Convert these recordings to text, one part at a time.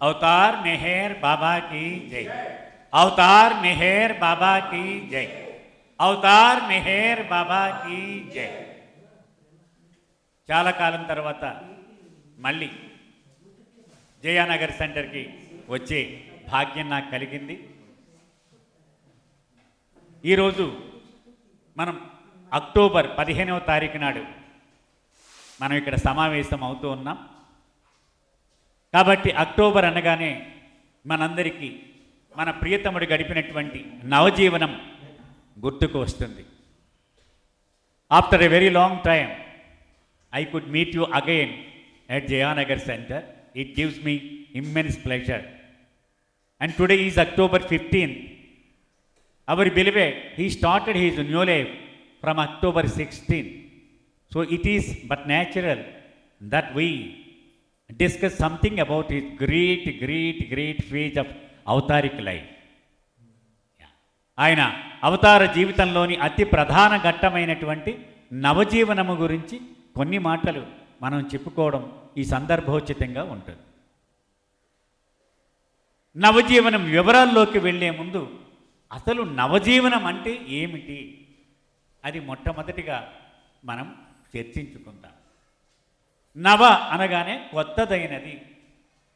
अवतार मेहर बाबा की जय। अवतार मेहर बाबा की जय। अवतार मेहर बाबा की जय। చాలా కాలం తర్వాత మళ్ళీ జయానగర్ సెంటర్కి వచ్చే భాగ్యం నాకు కలిగింది. ఈరోజు మనం అక్టోబర్ 15వ తారీఖు నాడు మనం ఇక్కడ సమావేశం అవుతూ ఉన్నాం. కాబట్టి అక్టోబర్ అనగానే మనందరికీ మన ప్రియతముడు గడిపినటువంటి నవజీవనం గుర్తుకు వస్తుంది. After a very long time I could meet you again at Jayanagar Center. It gives me immense pleasure. And today is October 15th. Our beloved, he started his new life from October 16th. So it is but natural that we discuss something about his great phase of అవతారిక life. ఆయన అవతార జీవితంలోని అతి ప్రధాన ఘట్టమైనటువంటి నవజీవనము గురించి కొన్ని మాటలు మనం చెప్పుకోవడం ఈ సందర్భోచితంగా ఉంటుంది. నవజీవనం వివరాల్లోకి వెళ్ళే ముందు అసలు నవజీవనం అంటే ఏమిటి అది మొట్టమొదటిగా మనం చర్చించుకుందాం. నవ అనగానే కొత్తదైనది,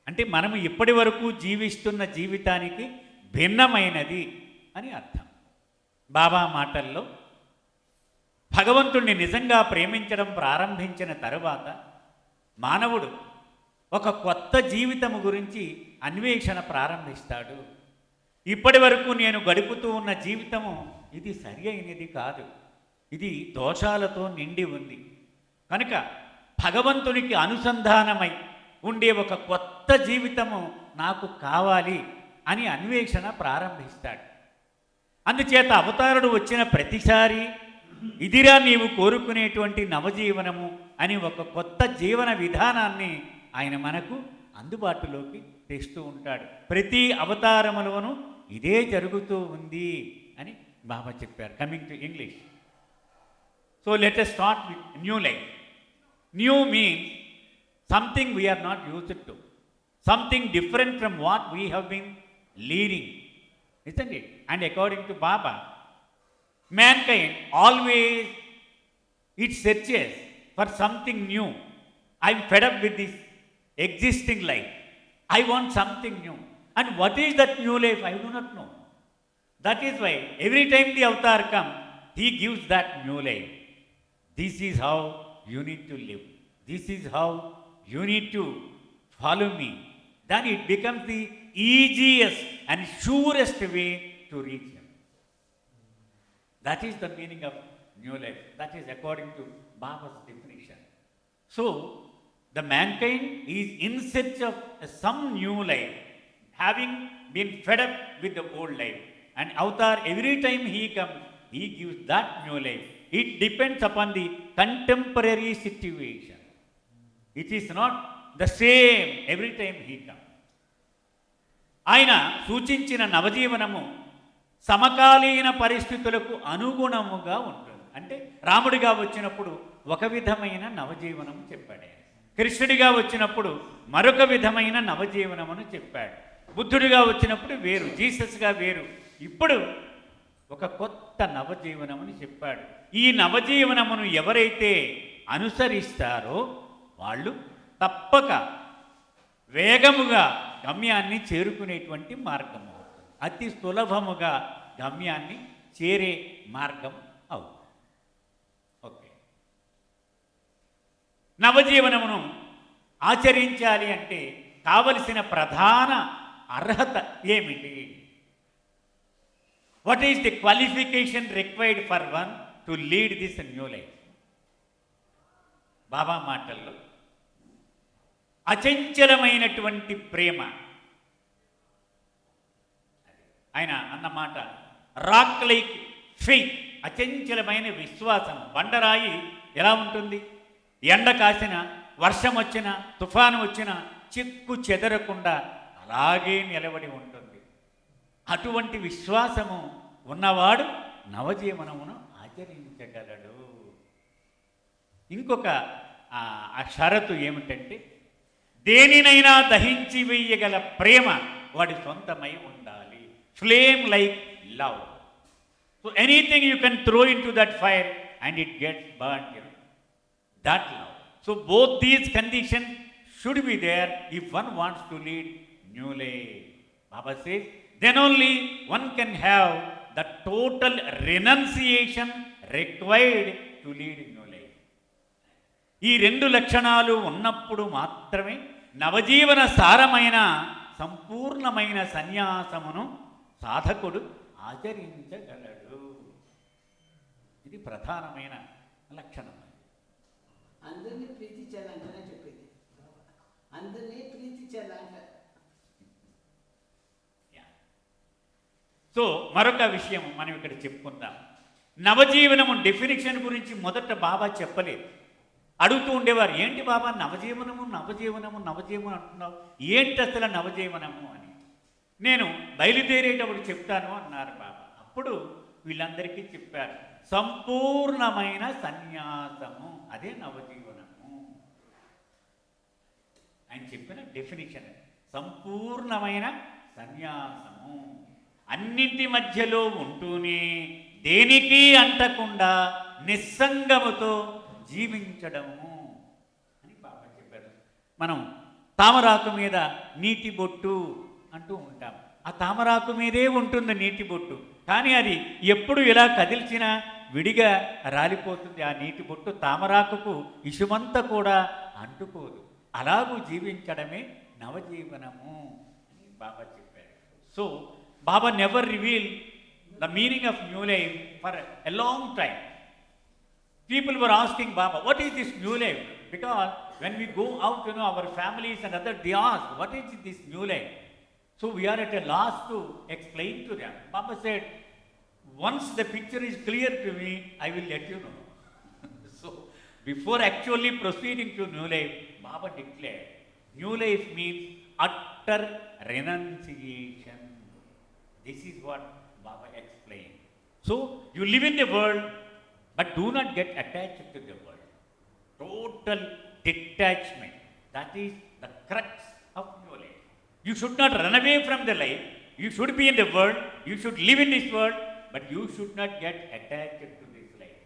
అంటే మనము ఇప్పటి వరకు జీవిస్తున్న జీవితానికి భిన్నమైనది అని అర్థం. బాబా మాటల్లో భగవంతుణ్ణి నిజంగా ప్రేమించడం ప్రారంభించిన తరువాత మానవుడు ఒక కొత్త జీవితము గురించి అన్వేషణ ప్రారంభిస్తాడు. ఇప్పటి వరకు నేను గడుపుతూ ఉన్న జీవితము ఇది సరి అయినది కాదు, ఇది దోషాలతో నిండి ఉంది. కనుక భగవంతునికి అనుసంధానమై ఉండే ఒక కొత్త జీవితము నాకు కావాలి అని అన్వేషణ ప్రారంభిస్తాడు. అందుచేత అవతారుడు వచ్చిన ప్రతిసారి ఇదిరా నీవు కోరుకునేటువంటి నవజీవనము అని ఒక కొత్త జీవన విధానాన్ని ఆయన మనకు అందుబాటులోకి తెస్తూ ఉంటాడు. ప్రతి అవతారములోనూ ఇదే జరుగుతూ ఉంది అని బాబా చెప్పారు. Coming to English, so let us start with new life. New means something we are not used to, something different from what we have been leading, isn't it? And according to Baba, mankind always it searches for something new. I'm fed up with this existing life. I want something new. And what is that new life? I do not know. That is why every time the avatar comes, he gives that new life. This is how you need to live. This is how you need to follow me. Then it becomes the easiest and surest way to reach him. That is the meaning of new life. That is according to Baba's definition. So, the mankind is in search of some new life, having been fed up with the old life. And Avatar, every time he comes, he gives that new life. It depends upon the contemporary situation. It is not the same every time he comes. ఆయన సూచించిన నవజీవనము సమకాలీన పరిస్థితులకు అనుగుణముగా ఉంటుంది. అంటే రాముడిగా వచ్చినప్పుడు ఒక విధమైన నవజీవనం చెప్పాడు, కృష్ణుడిగా వచ్చినప్పుడు మరొక విధమైన నవజీవనమును చెప్పాడు, బుద్ధుడిగా వచ్చినప్పుడు వేరు, జీసస్గా వేరు, ఇప్పుడు ఒక కొత్త నవజీవనముని చెప్పాడు. ఈ నవజీవనమును ఎవరైతే అనుసరిస్తారో వాళ్ళు తప్పక వేగముగా గమ్యాన్ని చేరుకునేటువంటి మార్గము, అతి సులభముగా గమ్యాన్ని చేరే మార్గం అవుతుంది. ఓకే, నవజీవనమును ఆచరించాలి అంటే కావలసిన ప్రధాన అర్హత ఏమిటి? What is the qualification required for one to lead this new life? Baba మాటల్లో అచంచలమైనటువంటి ప్రేమ, ఆయన అన్నమాట రాక్ లైక్ ఫెయిత్, అచంచలమైన విశ్వాసం. బండరాయి ఎలా ఉంటుంది? ఎండ కాసిన, వర్షం వచ్చిన, తుఫాను వచ్చిన చిక్కు చెదరకుండా అలాగే నిలబడి ఉంటుంది. అటువంటి విశ్వాసము ఉన్నవాడు నవజీవనమును ఆచరించగలడు. ఇంకొక షరతు ఏమిటంటే దేనినైనా దహించి వేయగల ప్రేమ వాడి సొంతమై ఉండాలి. Flame like love. So anything you can throw in to that fire and it gets burn. That love. So both these conditions should be there if one wants to lead new life. Baba says, then only one can have the total renunciation required to lead new life. ఈ రెండు లక్షణాలు ఉన్నప్పుడు మాత్రమే నవజీవన సారమైన సంపూర్ణమైన సన్యాసమును సాధకుడు ఆచరించగలడు. ఇది ప్రధానమైన లక్షణం. అందరినీ ప్రీతించాలంటనే చెప్పేది. అందరినీ ప్రీతించాలంట. సో మరొక విషయం మనం ఇక్కడ చెప్పుకుందాం. నవజీవనము డెఫినిషన్ గురించి మొదట బాబా చెప్పలేదు. అడుగుతూ ఉండేవారు, ఏంటి బాబా నవజీవనము నవజీవనము నవజీవనం అంటున్నావు, ఏంటి అసలు నవజీవనము అని. నేను బయలుదేరేటప్పుడు చెప్తాను అన్నారు బాబా. అప్పుడు వీళ్ళందరికీ చెప్పారు, సంపూర్ణమైన సన్యాసము అదే నవజీవనము. ఆయన చెప్పిన డెఫినిషన్ సంపూర్ణమైన సన్యాసము. అన్నింటి మధ్యలో ఉంటూనే దేనికి అంటకుండా నిస్సంగముతో జీవించడము అని బాబా చెప్పారు. మనం తామరాకు మీద నీటి బొట్టు అంటూ ఉంటాం. ఆ తామరాకు మీదే ఉంటుంది నీటి బొట్టు, కానీ అది ఎప్పుడు ఇలా కదిల్చినా విడిగా రాలిపోతుంది. ఆ నీటి బొట్టు తామరాకుకు ఇసుమంతా కూడా అంటుకోదు. అలాగూ జీవించడమే నవజీవనము అని బాబా చెప్పారు. So Baba never reveal the meaning of new life for a long time. People were asking Baba, what is this new life? Because when we go out, our families and others, they ask, what is this new life? So we are at a loss to explain to them. Baba said, once the picture is clear to me, I will let you know. So before actually proceeding to new life, Baba declared, new life means utter renunciation. This is what Baba explained. So you live in the world, but do not get attached to the world. Total detachment. That is the crux of new life. You should not run away from the life. You should be in the world. You should live in this world, but you should not get attached to this life.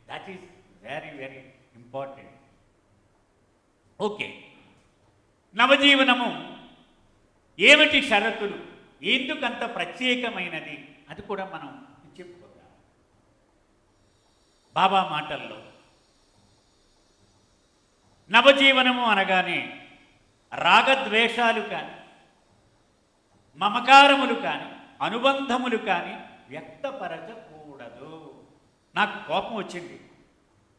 That is very, very important. Okay. నవజీవనము ఏమిటి షరతులు, ఎందుకంత ప్రత్యేకమైనది, అది కూడా మనం చెప్పుకుందాం. బాబా మాటల్లో నవజీవనము అనగానే రాగద్వేషాలు కానీ, మమకారములు కానీ, అనుబంధములు కానీ వ్యక్తపరచకూడదు. నాకు కోపం వచ్చింది,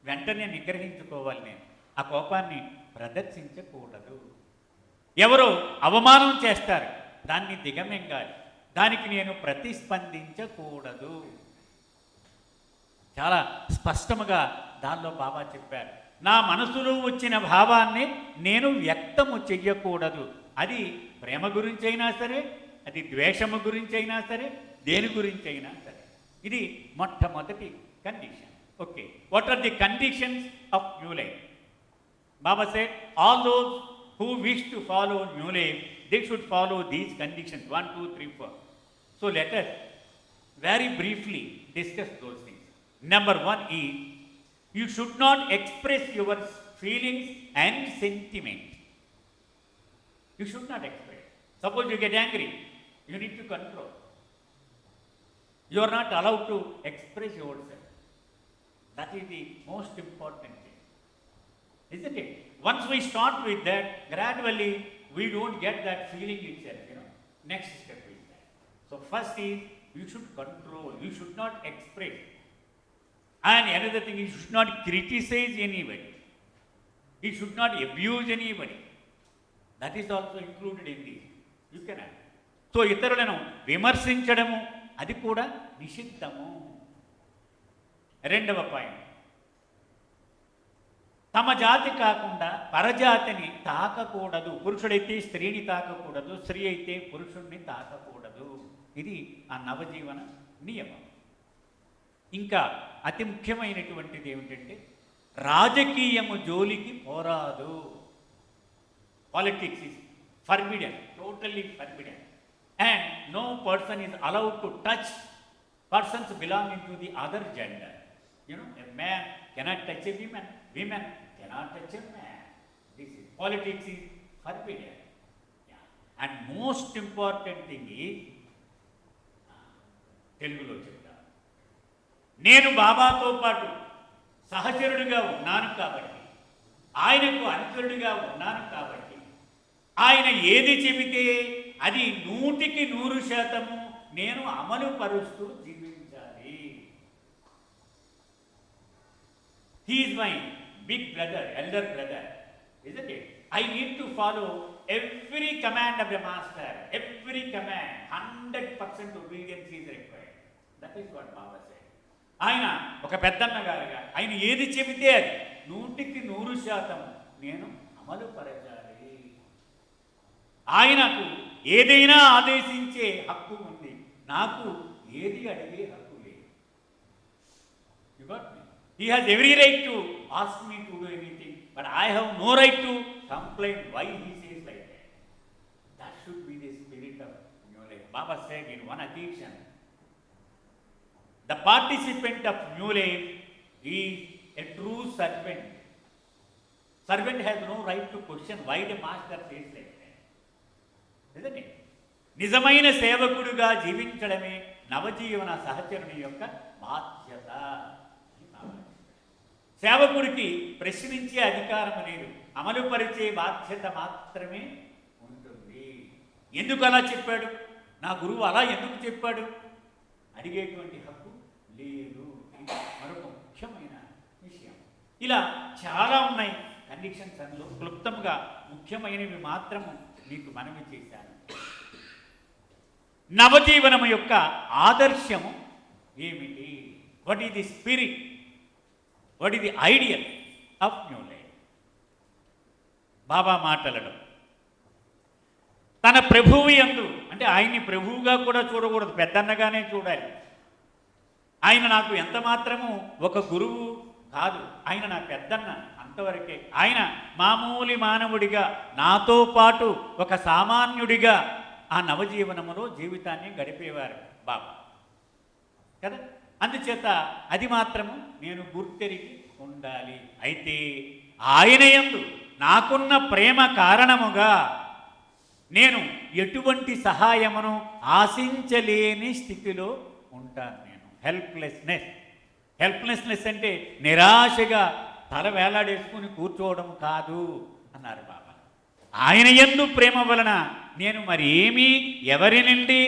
వెంటనే నిగ్రహించుకోవాలి. నేను ఆ కోపాన్ని ప్రదర్శించకూడదు. ఎవరో అవమానం చేస్తారు, దాన్ని దిగమింగాలి, దానికి నేను ప్రతిస్పందించకూడదు. చాలా స్పష్టముగా దానిలో బాబా చెప్పారు. నా మనసులో వచ్చిన భావాన్ని నేను వ్యక్తము చెయ్యకూడదు. అది ప్రేమ గురించి అయినా సరే, అది ద్వేషము గురించి అయినా సరే, దేని గురించి అయినా సరే. ఇది మొట్టమొదటి condition. Okay, what are the conditions of new life? Baba said, all those who wish to follow new life, they should follow these conditions 1, 2, 3, 4. So let us very briefly discuss those things. Number 1 is, you should not express your feelings and sentiment. You should not express. Suppose you get angry, you need to control. You are not allowed to express yourself. That is the most important thing, isn't it? Once we start with that, gradually we don't get that feeling itself. Next step is that. So first is, you should control. You should not express. And another thing, you should not criticize anybody. You should not abuse anybody. That is also included in this. You cannot. So ఇతరులను విమర్శించడము అది కూడా నిషిద్ధము. రెండవ point, తమ జాతి కాకుండా పరజాతిని తాకకూడదు. పురుషుడైతే స్త్రీని తాకకూడదు, స్త్రీ అయితే పురుషుణ్ణి తాకకూడదు. ఇది ఆ నవజీవన నియమం. ఇంకా అతి ముఖ్యమైనటువంటిది ఏమిటంటే, రాజకీయము జోలికి పోరాదు. Politics is forbidden, totally forbidden. And no person is allowed to touch persons belonging to the other gender. You know, a man cannot touch a woman, women cannot touch a man. This is, politics is forbidden. Yeah. And most important thing is, తెలుగులో చెప్తాను, నేను బాబాతో పాటు సహచరుడిగా ఉన్నాను కాబట్టి, ఆయనకు అనుచరుడిగా ఉన్నాను కాబట్టి, ఆయన ఏది చెబితే అది 100% నేను అమలు పరుస్తూ జీవించాలి. He is my big brother, elder brother, isn't it? I need to follow every command of the master, every command, 100% obedience is required. That is what Baba said. ఆయన ఒక పెద్దన్న గారుగా ఆయన ఏది చెబితే అది 100% నేను అమలు పరచాలి. ఆయనకు ఏదైనా ఆదేశించే హక్కు ఉంది, నాకు ఏది అడిగే హక్కు లేదు. You got me? He has every right to ask me to do anything, but I have no right to complain why he says like that. That should be the spirit of New Life. Baba said in one occasion, the participant of New Life is a true servant. Servant has no right to question why the master says like that. Isn't it? నిజమైన సేవకుడుగా జీవించడమే నవజీవన సహచరుని యొక్క బాధ్యత. సేవకుడికి ప్రశ్నించే అధికారం లేదు, అమలుపరిచే బాధ్యత మాత్రమే ఉంటుంది. ఎందుకు అలా చెప్పాడు, నా గురువు అలా ఎందుకు చెప్పాడు అడిగేటువంటి హక్కు లేదు. ఇది మరొక ముఖ్యమైన విషయం. ఇలా చాలా ఉన్నాయి కండిషన్స్, అందులో క్లుప్తంగా ముఖ్యమైనవి మాత్రము మీకు మనవి చేశాను. నవజీవనము యొక్క ఆదర్శము ఏమిటి? What is the spirit, what is the ideal of new life? Baba మాటలను తన ప్రభువు యందు, అంటే ఆయన్ని ప్రభువుగా కూడా చూడకూడదు, పెద్దన్నగానే చూడాలి. ఆయన నాకు ఎంత మాత్రము ఒక గురువు కాదు, ఆయన నా పెద్దన్న, అంతవరకే. ఆయన మామూలు మానవుడిగా నాతో పాటు ఒక సామాన్యుడిగా ఆ నవజీవనములో జీవితాన్ని గడిపేవారు బాబా కదా. అందుచేత అది మాత్రము నేను గుర్తెరిగి ఉండాలి. అయితే ఆయన యందు నాకున్న ప్రేమ కారణముగా నేను ఎటువంటి సహాయమును ఆశించలేని స్థితిలో ఉంటాను. నేను హెల్ప్లెస్నెస్ అంటే నిరాశగా తల వేలాడేసుకుని కూర్చోవడం కాదు అన్నారు బాబా. ఆయన యందు ప్రేమ వలన నేను మరి ఏమీ ఎవరి నుండి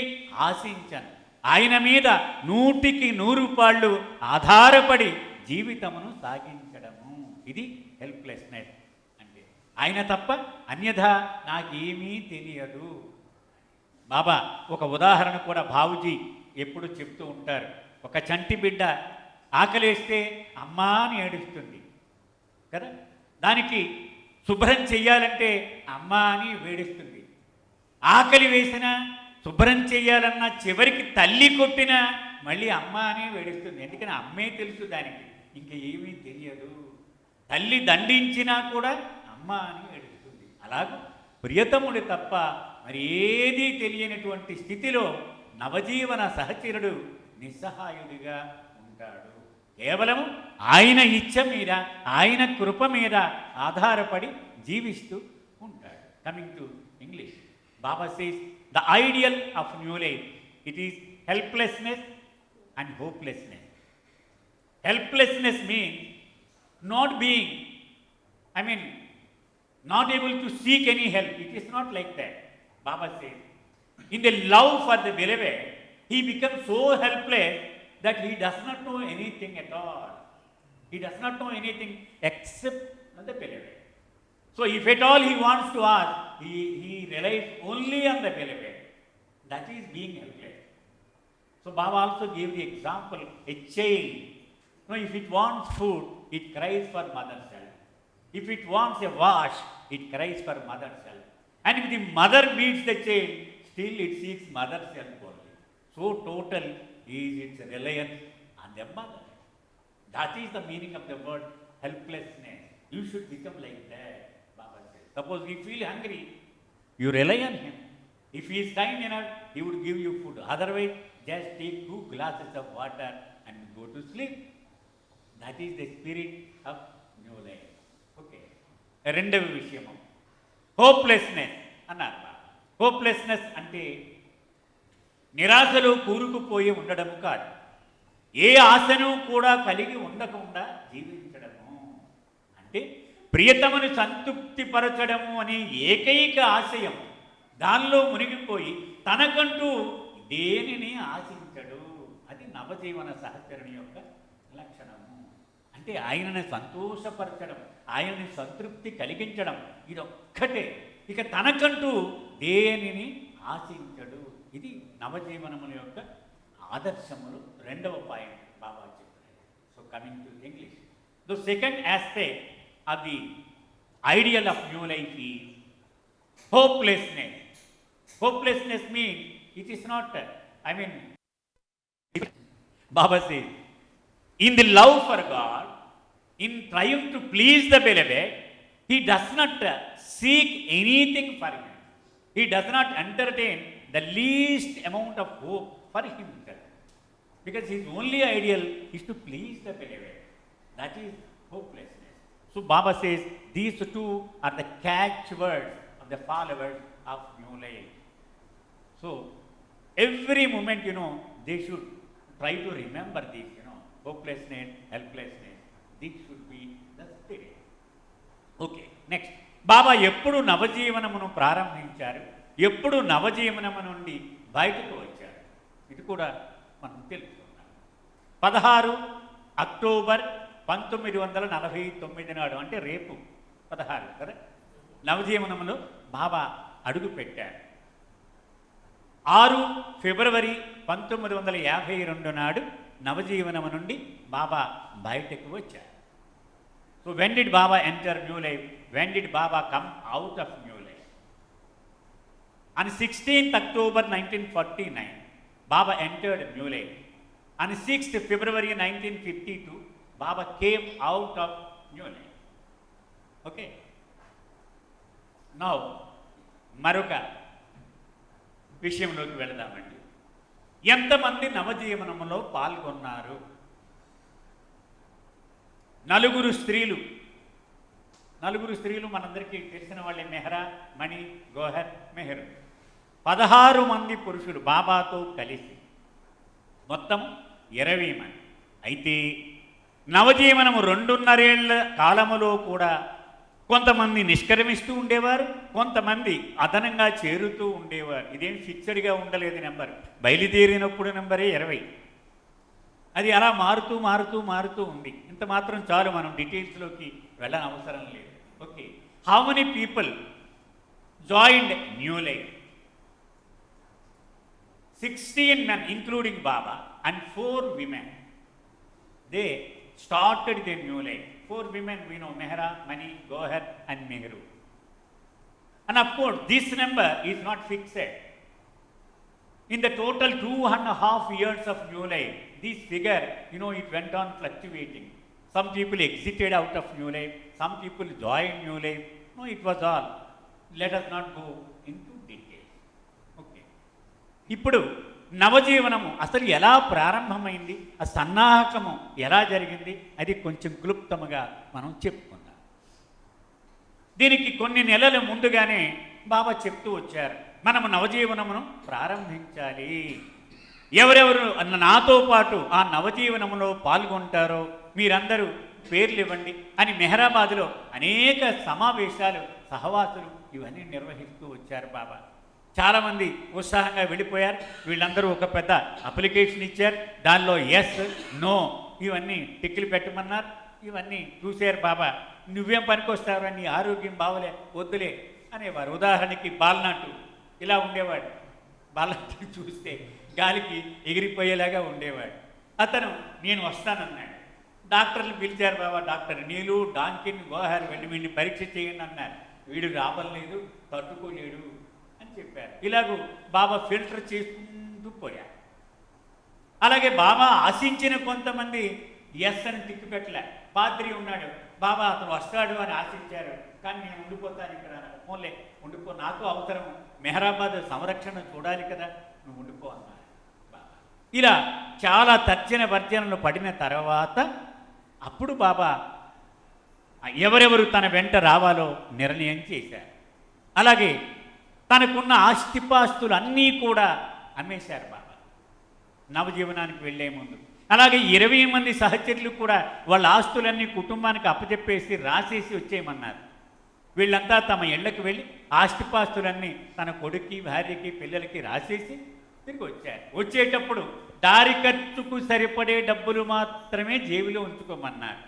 ఆశించను. ఆయన మీద 100% ఆధారపడి జీవితమును సాగించడము, ఇది హెల్ప్లెస్నెస్ అంటే. ఆయన తప్ప అన్యథా నాకేమీ తెలియదు. బాబా ఒక ఉదాహరణ కూడా బాబుజీ ఎప్పుడు చెప్తూ ఉంటారు. ఒక చంటి బిడ్డ ఆకలేస్తే అమ్మా అని ఏడుస్తుంది కదా, దానికి శుభ్రం చెయ్యాలంటే అమ్మా అని వేడిస్తుంది. ఆకలి వేసినా శుభ్రం చెయ్యాలన్నా చివరికి తల్లి కొట్టినా మళ్ళీ అమ్మ అని వేడిస్తుంది. ఎందుకని అమ్మే తెలుసు దానికి, ఇంక ఏమీ తెలియదు. తల్లి దండించినా కూడా అమ్మ అని ఏడుస్తుంది. అలాగూ ప్రియతముడు తప్ప మరి ఏదీ తెలియనటువంటి స్థితిలో నవజీవన సహచరుడు నిస్సహాయుడిగా ఉంటాడు. కేవలం ఆయన ఇచ్చ మీద, ఆయన కృప మీద ఆధారపడి జీవిస్తూ ఉంటాడు. Coming to English, Baba says the ideal of new life, it is helplessness and hopelessness. Helplessness means not being, not able to seek any help. It is not like that. Baba says, in the love for the beloved, he becomes so helpless that he does not know anything at all. He does not know anything except the beloved. So if at all he wants to ask, he relies only on the beloved. That is being helpless. So Baba also gave the example, a child. If it wants food, it cries for mother's help. If it wants a wash, it cries for mother's help. And if the mother beats the child, still it seeks mother's help only. So total is its reliance on the mother. That is the meaning of the word helplessness. You should become like that, Baba says. Suppose you feel hungry, you rely on him. If he is kind enough, he would give you food. Otherwise, just take 2 glasses of water and go to sleep. That is the spirit of new life. Okay. రెండవ విషయము hopelessness అన్నారు. Hopelessness అంటే నిరాశలో కూరుకుపోయి ఉండడము కాదు, ఏ ఆశను కూడా కలిగి ఉండకుండా జీవించడము. అంటే ప్రియతమను సంతృప్తిపరచడము అనే ఏకైక ఆశయం, దానిలో మునిగిపోయి తనకంటూ దేనిని ఆశించడు. అది నవజీవన సహచరుని యొక్క లక్షణము. అంటే ఆయనని సంతోషపరచడం, ఆయనని సంతృప్తి కలిగించడం, ఇదొక్కటే. ఇక తనకంటూ దేనిని ఆశించడు. ఇది నవజీవనముల యొక్క ఆదర్శములు. రెండవ పాయింట్ బాబా చెప్పారు. So coming to English, the second aspect of the ideal of new life is hopelessness. Hopelessness means it is not, Baba says, in the love for God, in trying to please the beloved, he does not seek anything for him. He does not entertain the least amount of hope for himself. Because his only ideal is to please the beloved. That is hopelessness. So Baba says these two are the catchwords of the followers of new life. So every moment, they should try to remember this, hopelessness, helplessness. This should be the spirit. Okay, next. బాబా ఎప్పుడు నవజీవనమును ప్రారంభించారు, ఎప్పుడు నవజీవనము నుండి బయటకు వచ్చారు, ఇది కూడా మనం తెలుసుకున్నాం. 16 అక్టోబర్ 1949 నాడు, అంటే రేపు 16 కదా, నవజీవనములో బాబా అడుగు పెట్టారు. 6 ఫిబ్రవరి 1952 నాడు నవజీవనము నుండి బాబా బయటకు వచ్చారు. So when did Baba enter new life? When did Baba come out of new life? On 16th October 1949, Baba entered New Life. On 6th February 1952, Baba came out of New Life. Okay. Now, మరొక విషయంలోకి వెళదామండి. ఎంతమంది నవజీవనములో పాల్గొన్నారు? 4 స్త్రీలు. 4 స్త్రీలు మనందరికీ తెలిసిన వాళ్ళే, మెహరా, మణి, గోహర్, మెహరు. 16 మంది పురుషులు బాబాతో కలిసి, మొత్తం 20 మంది. అయితే నవజీవనము 2.5 ఏళ్ల కాలములో కూడా కొంతమంది నిష్క్రమిస్తూ ఉండేవారు, కొంతమంది అదనంగా చేరుతూ ఉండేవారు. ఇదేం ఫిక్స్డ్గా ఉండలేదు నెంబర్. బయలుదేరినప్పుడు నెంబరే 20. అది అలా మారుతూ మారుతూ మారుతూ ఉంది. ఇంత మాత్రం చాలు, మనం డీటెయిల్స్లోకి వెళ్ళని అవసరం లేదు. Okay, how many people joined new life? 16 men including Baba and 4 women. They started their new life. 4 women we know, Mehra, Mani, Gohar and Mehru. And of course this number is not fixed. In the total 2.5 years of new life, this figure, it went on fluctuating. Some people exited out of new life, some people joined new life. No, it was all. Let us not go into details. Okay. ఇప్పుడు నవజీవనము అసలు ఎలా ప్రారంభమైంది, ఆ సన్నాహకము ఎలా జరిగింది, అది కొంచెం క్లుప్తముగా మనం చెప్పుకుందాం. దీనికి కొన్ని నెలల ముందుగానే బాబా చెప్తూ వచ్చారు, మనము నవజీవనమును ప్రారంభించాలి. ఎవరెవరు నాతో పాటు ఆ నవజీవనములో పాల్గొంటారో మీరందరూ పేర్లు ఇవ్వండి అని మెహరాబాద్లో అనేక సమావేశాలు, సహవాసులు ఇవన్నీ నిర్వహిస్తూ వచ్చారు బాబా. చాలామంది ఉత్సాహంగా వెళ్ళిపోయారు. వీళ్ళందరూ ఒక పెద్ద అప్లికేషన్ ఇచ్చారు, దానిలో ఎస్, నో ఇవన్నీ టిక్లు పెట్టమన్నారు. ఇవన్నీ చూశారు బాబా. నువ్వేం పనికొస్తావు, నీ ఆరోగ్యం బావలే, వద్దులే అనేవారు. ఉదాహరణకి బాల్నాటు ఇలా ఉండేవాడు, బాల్నాటు చూస్తే గాలికి ఎగిరిపోయేలాగా ఉండేవాడు. అతను నేను వస్తానన్నాడు. డాక్టర్లు పిలిచారు బాబా. డాక్టర్ నీళ్ళు, డాంకిన్, గోహర్ వెళ్ళి వీడిని పరీక్ష చేయండి అన్నారు. వీడు రాబలేదు, తట్టుకోలేడు అని చెప్పారు. ఇలాగూ బాబా ఫిల్టర్ చేసుకుంటూ పోయారు. అలాగే బాబా ఆశించిన కొంతమంది ఎస్ అని టిక్కు పెట్టలే. పాద్రి ఉన్నాడు, బాబా అతను వస్తాడు అని ఆశించారు, కానీ నేను ఉండిపోతాను ఇక్కడ. ఫోన్లే ఉండిపో, నాకు అవసరం, మెహరాబాద్ సంరక్షణ చూడాలి కదా, నువ్వు ఉండిపో అన్నారు బాబా. ఇలా చాలా తర్జన భర్జనలు పడిన తర్వాత అప్పుడు బాబా ఎవరెవరు తన వెంట రావాలో నిర్ణయం చేశారు. అలాగే తనకున్న ఆస్తిపాస్తులు అన్నీ కూడా అమ్మేశారు బాబా నవజీవనానికి వెళ్ళే ముందు. అలాగే 20 మంది సహచరులు కూడా వాళ్ళ ఆస్తులన్నీ కుటుంబానికి అప్పచెప్పేసి రాసేసి వచ్చేయమన్నారు. వీళ్ళంతా తమ ఇళ్లకు వెళ్ళి ఆస్తిపాస్తులన్నీ తన కొడుక్కి, భార్యకి, పిల్లలకి రాసేసి తిరిగి వచ్చారు. వచ్చేటప్పుడు దారి ఖర్చుకు సరిపడే డబ్బులు మాత్రమే జేబులో ఉంచుకోమన్నారు.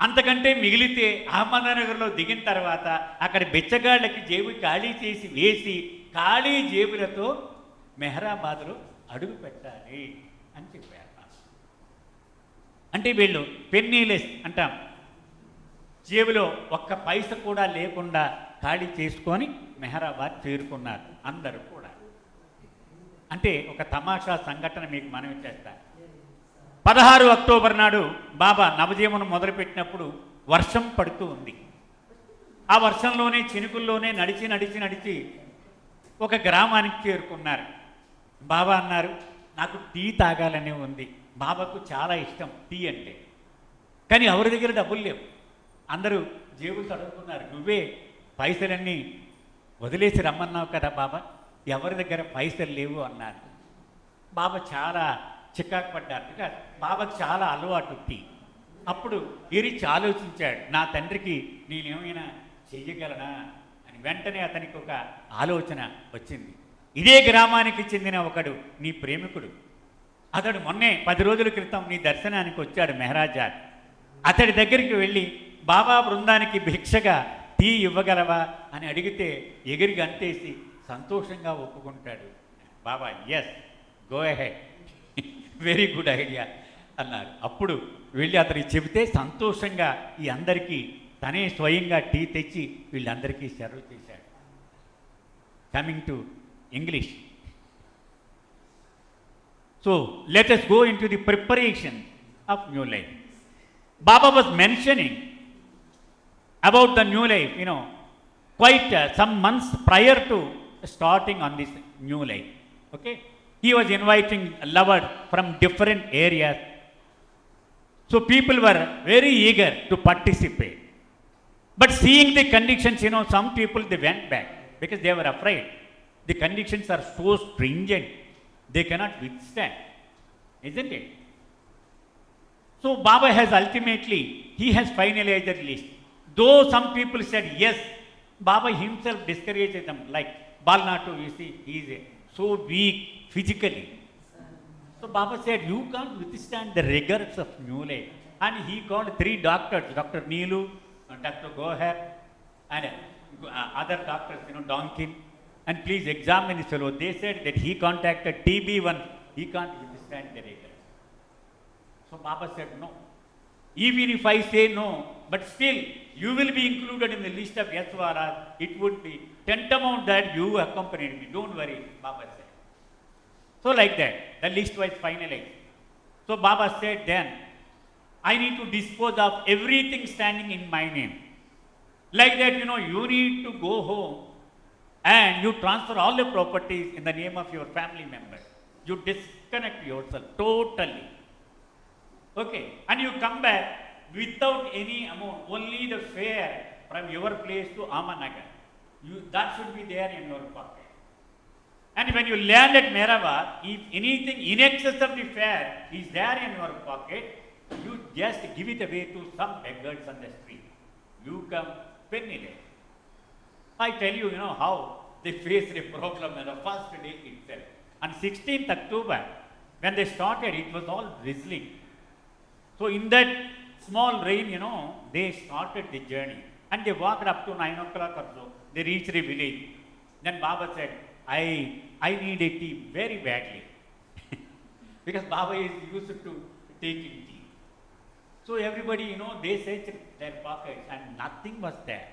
అంతకంటే మిగిలితే అహ్మద్నగర్లో దిగిన తర్వాత అక్కడ బిచ్చగాళ్ళకి జేబు ఖాళీ చేసి వేసి ఖాళీ జేబులతో మెహరాబాద్లో అడుగు పెట్టాలి అని చెప్పారు. అంటే వీళ్ళు పెన్నీలెస్ అంటాం, జేబులో ఒక్క పైస కూడా లేకుండా ఖాళీ చేసుకొని మెహరాబాద్ చేరుకున్నారు అందరూ కూడా. అంటే ఒక తమాషా సంఘటన మీకు మనవి చేస్తాను. 16 అక్టోబర్ నాడు బాబా నవజీవనం మొదలుపెట్టినప్పుడు వర్షం పడుతూ ఉంది. ఆ వర్షంలోనే చినుకుల్లోనే నడిచి నడిచి నడిచి ఒక గ్రామానికి చేరుకున్నారు. బాబా అన్నారు, నాకు టీ తాగాలని ఉంది. బాబాకు చాలా ఇష్టం టీ అంటే, కానీ ఎవరి దగ్గర డబ్బులు లేవు. అందరూ జేబులు తడుపుకున్నారు. నువ్వే పైసలన్నీ వదిలేసి రమ్మన్నావు కదా బాబా, ఎవరి దగ్గర పైసలు లేవు అన్నారు. బాబా చాలా చికాకు పడ్డారు. ఇక బాబాకు చాలా అలవాటు టీ. అప్పుడు ఇరిచి ఆలోచించాడు, నా తండ్రికి నేనేమైనా చెయ్యగలనా అని. వెంటనే అతనికి ఒక ఆలోచన వచ్చింది. ఇదే గ్రామానికి చెందిన ఒకడు నీ ప్రేమికుడు, అతడు మొన్నే 10 రోజుల క్రితం నీ దర్శనానికి వచ్చాడు మెహరాజాద్. అతడి దగ్గరికి వెళ్ళి బాబా బృందానికి భిక్షగా టీ ఇవ్వగలవా అని అడిగితే ఎగిరి గంతేసి సంతోషంగా ఒప్పుకుంటాడు. Baba yes, go ahead, very good idea అన్నారు. అప్పుడు వెళ్ళి అతనికి చెబితే సంతోషంగా ఈ అందరికీ తనే స్వయంగా టీ తెచ్చి వీళ్ళందరికీ సర్వ్ చేశాడు. Coming to English. So let us go into the preparation of new life. Baba was mentioning about the new life, quite some months prior to starting on this new life. Okay, he was inviting lovers from different areas, so people were very eager to participate. But seeing the conditions, some people they went back because they were afraid. The conditions are so stringent, they cannot withstand, isn't it? So Baba has ultimately, he has finalized the list. Though some people said yes, Baba himself discouraged them, like Balnatu, you see, he is so weak physically. So Baba said, you can't withstand the rigors of new life. And he called 3 doctors, Dr. Neelu, Dr. Gohar, and other doctors, Donkin, and please examine this fellow. They said that he contacted TB1, he can't withstand the rigors. So Baba said, no. Even if I say no, but still you will be included in the list of Yaswaras, it would be tantamount that you accompanied me. Don't worry, Baba said. So like that, the list was finalized. So Baba said then, I need to dispose of everything standing in my name. Like that, you need to go home and you transfer all the properties in the name of your family members. You disconnect yourself totally. Okay, and you come back without any amount, only the fare from your place to Ahmednagar. That should be there in your pocket. And when you land at Mehrabad, if anything in excess of the fare is there in your pocket, you just give it away to some beggars on the street. You come penniless. I tell you, how they faced a problem on the first day itself. On 16th October, when they started, it was all drizzling. So in that small rain, they started the journey. And they walked up to 9 o'clock or so. They reached the village. Then Baba said, I need a tea very badly. Because Baba is used to taking tea. So everybody, they searched their pockets and nothing was there.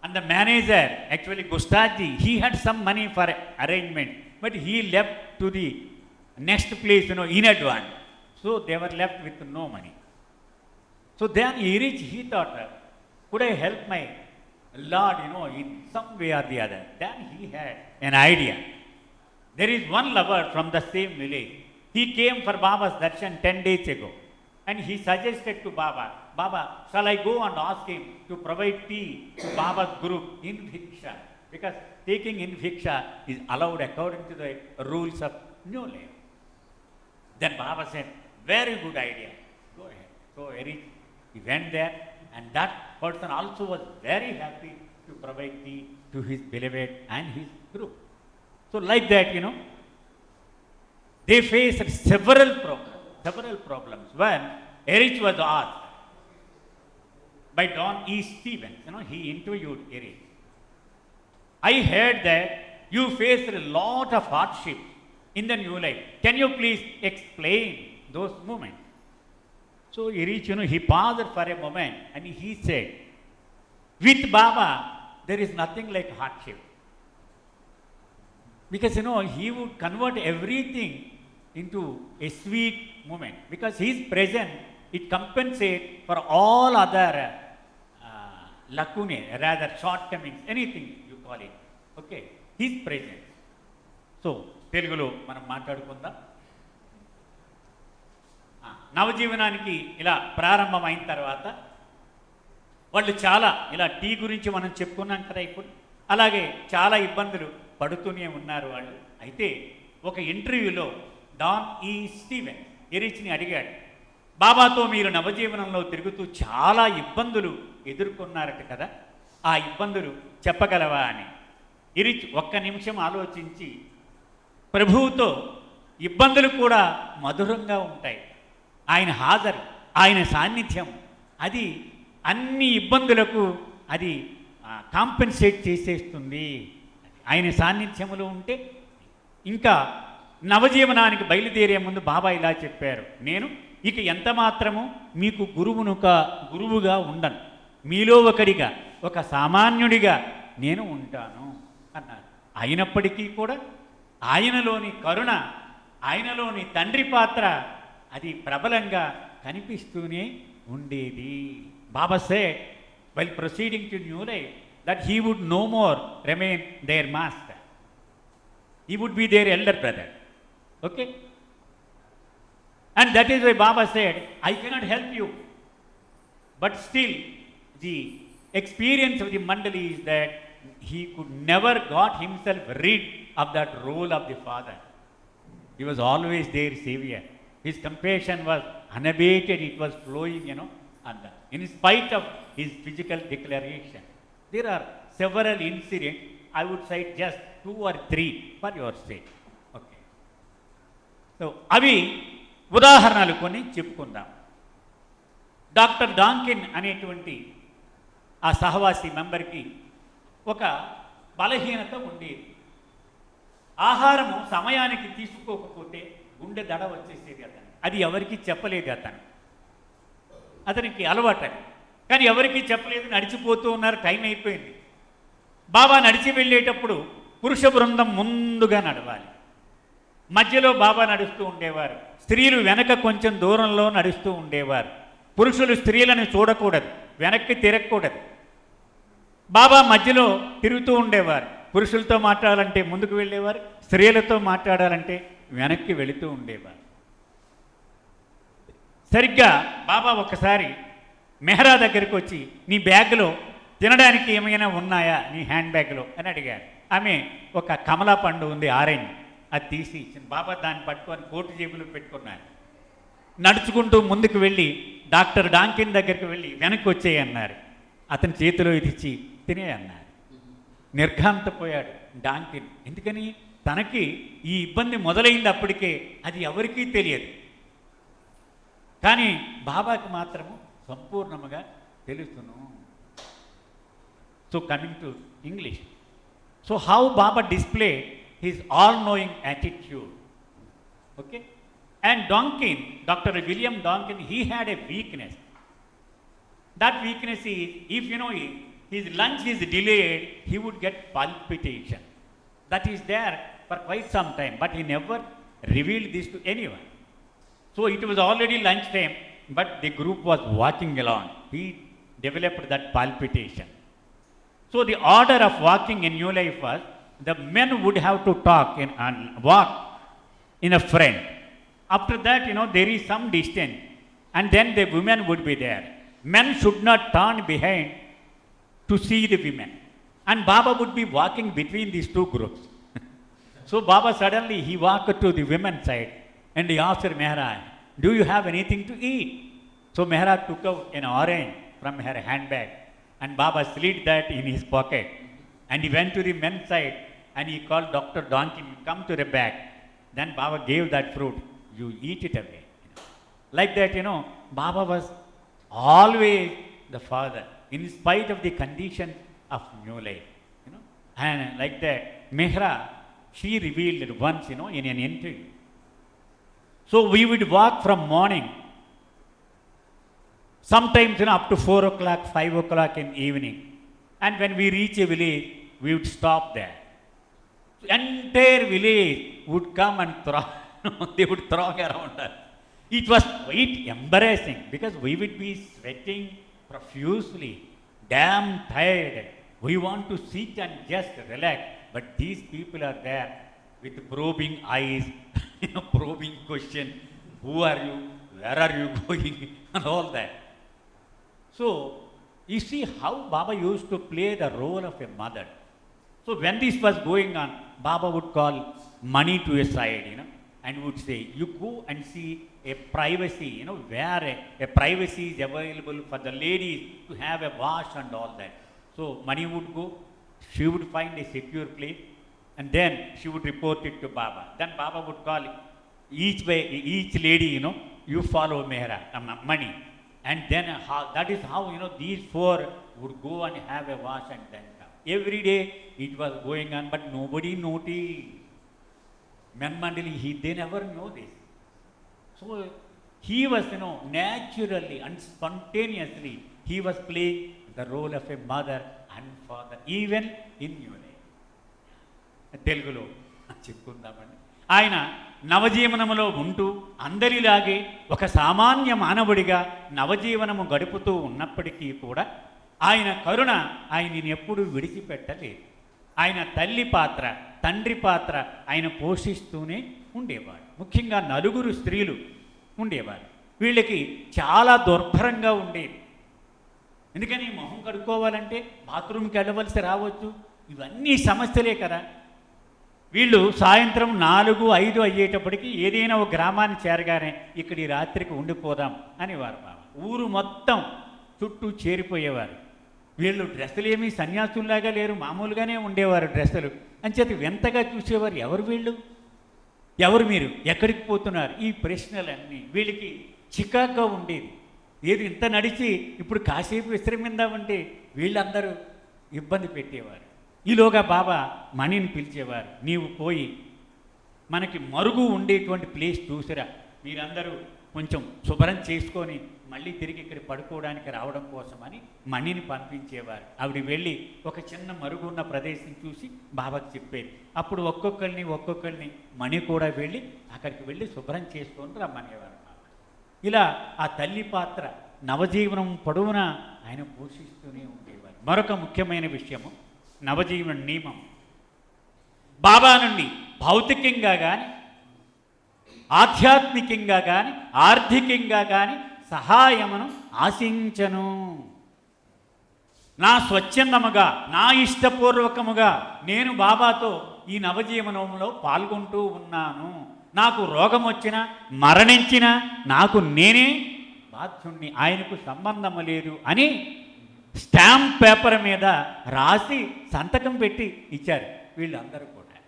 And the manager, actually Gustaji, he had some money for arrangement, but he left to the next place, in advance. So they were left with no money. So then he reached, he thought, could I help my Lord, in some way or the other? Then he had an idea. There is one lover from the same village. He came for Baba's darshan 10 days ago. And he suggested to Baba, Baba, shall I go and ask him to provide tea to Baba's group in Bhiksha? Because taking in Bhiksha is allowed according to the rules of New Life. Then Baba said, very good idea. Go ahead. So he went there, and that person also was very happy to provide tea to his beloved and his group. So like that, they faced several problems. When Erich was asked by Don E. Stevens, he interviewed Erich. I heard that you faced a lot of hardships in the New Life. Can you please explain those moments? So Erich, he paused for a moment and he said, with Baba, there is nothing like hardship. Because, he would convert everything into a sweet moment. Because his presence, it compensates for all other lacunae, rather shortcomings, anything you call it. Okay, his presence. So, తెలుగులో మనం మాట్లాడుకుందాం. నవజీవనానికి ఇలా ప్రారంభమైన తర్వాత వాళ్ళు చాలా ఇలా tea గురించి మనం చెప్పుకున్నాం కదా ఇప్పుడు. అలాగే చాలా ఇబ్బందులు పడుతూనే ఉన్నారు వాళ్ళు. అయితే ఒక ఇంటర్వ్యూలో డాన్ ఈ స్టీవెన్ ఎరిచ్ని అడిగాడు, బాబాతో మీరు నవజీవనంలో తిరుగుతూ చాలా ఇబ్బందులు ఎదుర్కొన్నారట కదా, ఆ ఇబ్బందులు చెప్పగలవా అని. ఎరిచ్ ఒక్క నిమిషం ఆలోచించి, ప్రభువుతో ఇబ్బందులు కూడా మధురంగా ఉంటాయి. ఆయన హాజరు, ఆయన సాన్నిధ్యం, అది అన్ని ఇబ్బందులకు అది కాంపెన్సేట్ చేసేస్తుంది. ఆయన సాన్నిధ్యములో ఉంటే. ఇంకా నవజీవనానికి బయలుదేరే ముందు బాబా ఇలా చెప్పారు, నేను ఇక ఎంత మాత్రము మీకు గురువుగా ఉండను, మీలో ఒకడిగా, ఒక సామాన్యుడిగా నేను ఉంటాను అన్నారు. అయినప్పటికీ కూడా ఆయనలోని కరుణ, ఆయనలోని తండ్రి పాత్ర అది ప్రబలంగా కనిపిస్తూనే ఉండేది. బాబా said while proceeding to New Life that he would no more remain their master. He would be their elder brother. Okay? And that is why Baba said, I cannot help you. But still, the experience of the Mandali is that he could never got himself rid of that role of the father. He was always their savior. His compassion was unabated, it was flowing, and in spite of his physical declaration. There are several incidents, I would cite just 2 or 3 for your sake. Okay. So, అవి ఉదాహరణలు కొన్ని చెప్పుకుందాం. Doctor డాంకిన్ అనేటువంటి ఆ సహవాసి మెంబర్కి ఒక బలహీనత ఉండేది. ఆహారము సమయానికి తీసుకోకపోతే గుండె దడ వచ్చేసేది అతను. అది ఎవరికి చెప్పలేదు అతనికి అలవాటు. కానీ ఎవరికి చెప్పలేదు, నడిచిపోతూ ఉన్నారు, టైం అయిపోయింది. బాబా నడిచి వెళ్ళేటప్పుడు పురుష బృందం ముందుగా నడవాలి, మధ్యలో బాబా నడుస్తూ ఉండేవారు, స్త్రీలు వెనక కొంచెం దూరంలో నడుస్తూ ఉండేవారు. పురుషులు స్త్రీలను చూడకూడదు, వెనక్కి తిరగకూడదు. బాబా మధ్యలో తిరుగుతూ ఉండేవారు. పురుషులతో మాట్లాడాలంటే ముందుకు వెళ్ళేవారు, స్త్రీలతో మాట్లాడాలంటే వెనక్కి వెళుతూ ఉండేవారు. సరిగ్గా బాబా ఒకసారి మెహరా దగ్గరికి వచ్చి, నీ బ్యాగ్లో తినడానికి ఏమైనా ఉన్నాయా నీ హ్యాండ్ బ్యాగ్లో అని అడిగారు. ఆమె ఒక కమలా పండు ఉంది, ఆరెంజ్, అది తీసి ఇచ్చింది. బాబా దాన్ని పట్టుకొని కోటు జేబులో పెట్టుకున్నారు. నడుచుకుంటూ ముందుకు వెళ్ళి డాక్టర్ డాంకిన్ దగ్గరికి వెళ్ళి వెనక్కి వచ్చేయన్నారు. అతని చేతిలో ఇది ఇచ్చి తినే అన్నారు. నిర్ఘాంతపోయాడు డాంకిన్. ఎందుకని? తనకి ఈ ఇబ్బంది మొదలైంది అప్పటికే, అది ఎవరికీ తెలియదు. కానీ బాబాకి మాత్రము సంపూర్ణముగా తెలుసును. So coming to English, so how Baba display his all knowing attitude. Okay. And డాంకిన్, doctor William డాంకిన్, he had a weakness. That weakness is, if his lunch is delayed, he would get palpitation. That is there for quite some time, but he never revealed this to anyone. So it was already lunch time, but the group was walking along. He developed that palpitation. So the order of walking in new life was the men would have to talk and walk in a front. After that, there is some distance, and then the women would be there. Men should not turn behind to see the women, and Baba would be walking between these two groups. So Baba suddenly he walked to the women's side and he asked Mehra, "Do you have anything to eat?" So Mehra took out an orange from her handbag, and Baba slid that in his pocket, and he went to the men's side and he called Dr. Donkey, "Come to the back." Then Baba gave that fruit, "You eat it away." Like that, Baba was always the father, in spite of the condition of new life. And like that, Mehra, she revealed it once, in an interview. So we would walk from morning, sometimes, up to 4 o'clock, 5 o'clock in evening. And when we reach a village, we would stop there. Entire village would come and throw, they would throw around us. It was quite embarrassing because we would be sweating profusely, damn tired. We want to sit and just relax, but these people are there with probing eyes, probing question, who are you, where are you going, and all that. So, you see how Baba used to play the role of a mother. So when this was going on, Baba would call money to a side, and would say, "You go and see a privacy, where a privacy is available for the ladies to have a wash and all that." So money would go, she would find a secure place, and then she would report it to Baba. Then Baba would call each lady, "You follow Mehra, money." And then that is how, these four would go and have a wash and then come. Every day it was going on, but nobody noticed. Men Mandali, they never know this. So he was, naturally and spontaneously, he was playing the role of a mother and father, even in new life. తెలుగులో చెప్పుకుందామండి. ఆయన నవజీవనములో ఉంటూ అందరిలాగే ఒక సామాన్య మానవుడిగా నవజీవనము గడుపుతూ ఉన్నప్పటికీ కూడా ఆయన కరుణ ఆయనని ఎప్పుడూ విడిచిపెట్టలేదు. ఆయన తల్లి పాత్ర, తండ్రి పాత్ర ఆయన పోషిస్తూనే ఉండేవాడు. ముఖ్యంగా నలుగురు స్త్రీలు ఉండేవారు. వీళ్ళకి చాలా దుర్భరంగా ఉండేది. ఎందుకని మొహం కడుక్కోవాలంటే బాత్రూమ్కి వెళ్ళవలసి రావచ్చు. ఇవన్నీ సమస్యలే కదా. వీళ్ళు సాయంత్రం 4, 5 అయ్యేటప్పటికి ఏదైనా ఒక గ్రామాన్ని చేరగానే ఇక్కడ ఈ రాత్రికి ఉండిపోదాం అనేవారు. బాబా ఊరు మొత్తం చుట్టూ చేరిపోయేవారు. వీళ్ళు డ్రెస్సులు ఏమీ సన్యాసుల్లాగా లేరు, మామూలుగానే ఉండేవారు డ్రెస్సులు. అంచేత వింతగా చూసేవారు, ఎవరు వీళ్ళు, ఎవరు మీరు, ఎక్కడికి పోతున్నారు, ఈ ప్రశ్నలన్నీ వీళ్ళకి చికాగ్గా ఉండేది. ఏది ఇంత నడిచి ఇప్పుడు కాసేపు విశ్రమిందామంటే వీళ్ళందరూ ఇబ్బంది పెట్టేవారు. ఈలోగా బాబా మణిని పిలిచేవారు, "నీవు పోయి మనకి మరుగు ఉండేటువంటి ప్లేస్ చూసిరా, మీరందరూ కొంచెం శుభ్రం చేసుకొని మళ్ళీ తిరిగి ఇక్కడ పడుకోవడానికి రావడం కోసమని మణిని పంపించేవారు. ఆవిడ వెళ్ళి ఒక చిన్న మరుగు ఉన్న ప్రదేశం చూసి బాబాకి చెప్పేది. అప్పుడు ఒక్కొక్కరిని మణి కూడా వెళ్ళి అక్కడికి వెళ్ళి శుభ్రం చేసుకొని రమ్మనేవారు. ఇలా ఆ తల్లి పాత్ర నవజీవనం పొడవునా ఆయన పోషిస్తూనే ఉండేవారు. మరొక ముఖ్యమైన విషయము నవజీవన నియమం. బాబా నుండి భౌతికంగా కానీ, ఆధ్యాత్మికంగా కానీ, ఆర్థికంగా కానీ సహాయమును ఆశించను. నా స్వచ్ఛందముగా, నా ఇష్టపూర్వకముగా నేను బాబాతో ఈ నవజీవనంలో పాల్గొంటూ ఉన్నాను. నాకు రోగం వచ్చినా, మరణించినా నాకు నేనే బాధ్యుణ్ణి, ఆయనకు సంబంధము లేదు అని స్టాంప్ పేపర్ మీద రాసి సంతకం పెట్టి ఇచ్చారు వీళ్ళందరూ కూడా.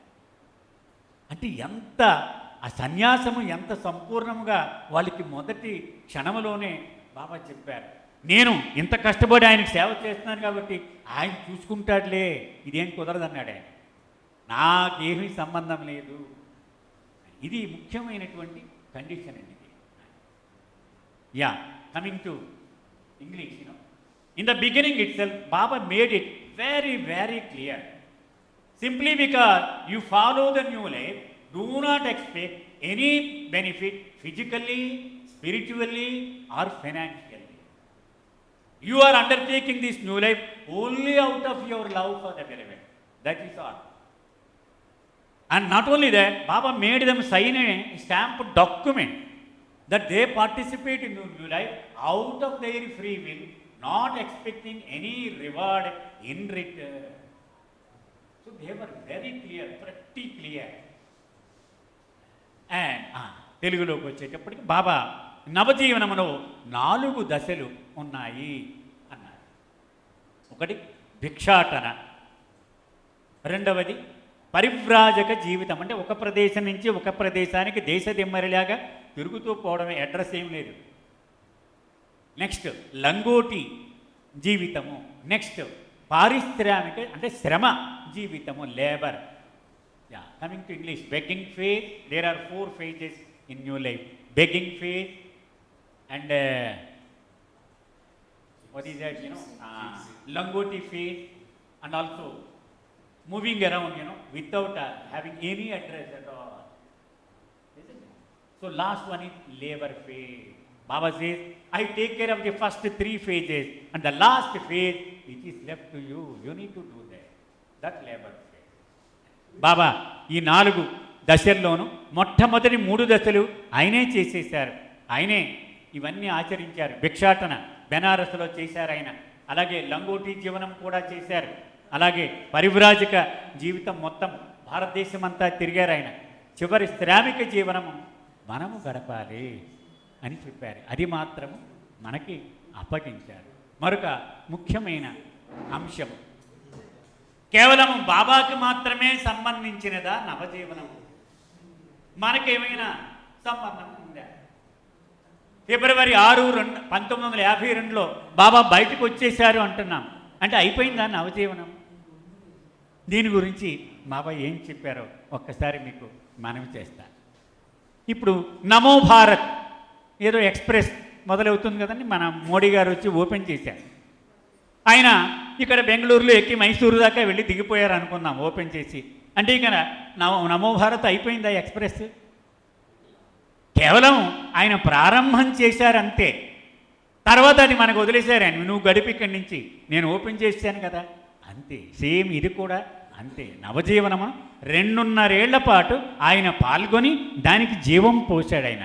అంటే ఎంత ఆ సన్యాసము ఎంత సంపూర్ణముగా వాళ్ళకి మొదటి క్షణములోనే బాబా చెప్పారు. నేను ఇంత కష్టపడి ఆయనకు సేవ చేస్తున్నాను కాబట్టి ఆయన చూసుకుంటాడులే, ఇదేం కుదరదన్నాడు ఆయన, నాకేమీ సంబంధం లేదు. ఇది ముఖ్యమైనటువంటి కండిషన్ అండి. Yeah, coming to English, in the beginning itself, Baba made it very, very clear. Simply because you follow the new life, do not expect any benefit physically, spiritually or financially. You are undertaking this new life only out of your love for the beloved. That is all. And not only that, Baba made them sign a stamped document that they participate in the new life out of their free will, not expecting any reward in return. So they were very clear, pretty clear. And తెలుగులోకి వచ్చేటప్పటికి బాబా నవజీవనములో 4 దశలు ఉన్నాయి అన్నారు. ఒకటి భిక్షాటన, రెండవది పరివ్రాజక జీవితం, అంటే ఒక ప్రదేశం నుంచి ఒక ప్రదేశానికి దేశదిమ్మరిలాగా తిరుగుతూ పోవడమే, అడ్రస్ ఏం లేదు. నెక్స్ట్ లంగోటి జీవితము, నెక్స్ట్ పారిశ్రామిక అంటే శ్రమ జీవితము, labour. Coming to English, begging phase. There are 4 phases in new life. Begging phase and what is that, Langoti phase, and also moving around, without having any address at all. Isn't it? So last one is labor phase. Baba says, I take care of the first 3 phases, and the last phase which is left to you, you need to do that. That labor phase. Baba ఈ 4 దశల్లోనూ మొట్టమొదటి 3 దశలు ఆయనే చేసేశారు. ఆయనే ఇవన్నీ ఆచరించారు. భిక్షాటన బెనారస్లో చేశారు ఆయన. అలాగే లంగోటి జీవనం కూడా చేశారు. అలాగే పరివ్రాజక జీవితం మొత్తం భారతదేశం అంతా తిరిగారు ఆయన. చివరి శ్రామిక జీవనము మనము గడపాలి అని చెప్పారు. అది మాత్రము మనకి అప్పగించారు. మరొక ముఖ్యమైన అంశం, కేవలం బాబాకి మాత్రమే సంబంధించినదా నవజీవనం? మనకేమైనా సంబంధం ఉందా? ఫిబ్రవరి 6, 1952లో బాబా బయటకు వచ్చేశారు అంటున్నాం, అంటే అయిపోయిందా నవజీవనం? దీని గురించి బాబా ఏం చెప్పారో ఒక్కసారి మీకు మనవి చేస్తా. ఇప్పుడు నమో భారత్ ఏదో ఎక్స్ప్రెస్ మొదలవుతుంది కదండి, మన మోడీ గారు వచ్చి ఓపెన్ చేశారు. ఆయన ఇక్కడ బెంగళూరులో ఎక్కి మైసూరు దాకా వెళ్ళి దిగిపోయారు అనుకుందాం ఓపెన్ చేసి. అంటే ఇక నమో భారత్ అయిపోయిందా ఎక్స్ప్రెస్? కేవలం ఆయన ప్రారంభం చేశారంతే. తర్వాత అది మనకు వదిలేశారు. ఆయన నువ్వు గడిపి ఇక్కడి నుంచి, నేను ఓపెన్ చేశాను కదా, అంతే. సేమ్ ఇది కూడా అంతే. నవజీవనము 2.5 ఏళ్ల పాటు ఆయన పాల్గొని దానికి జీవం పోశాడు ఆయన.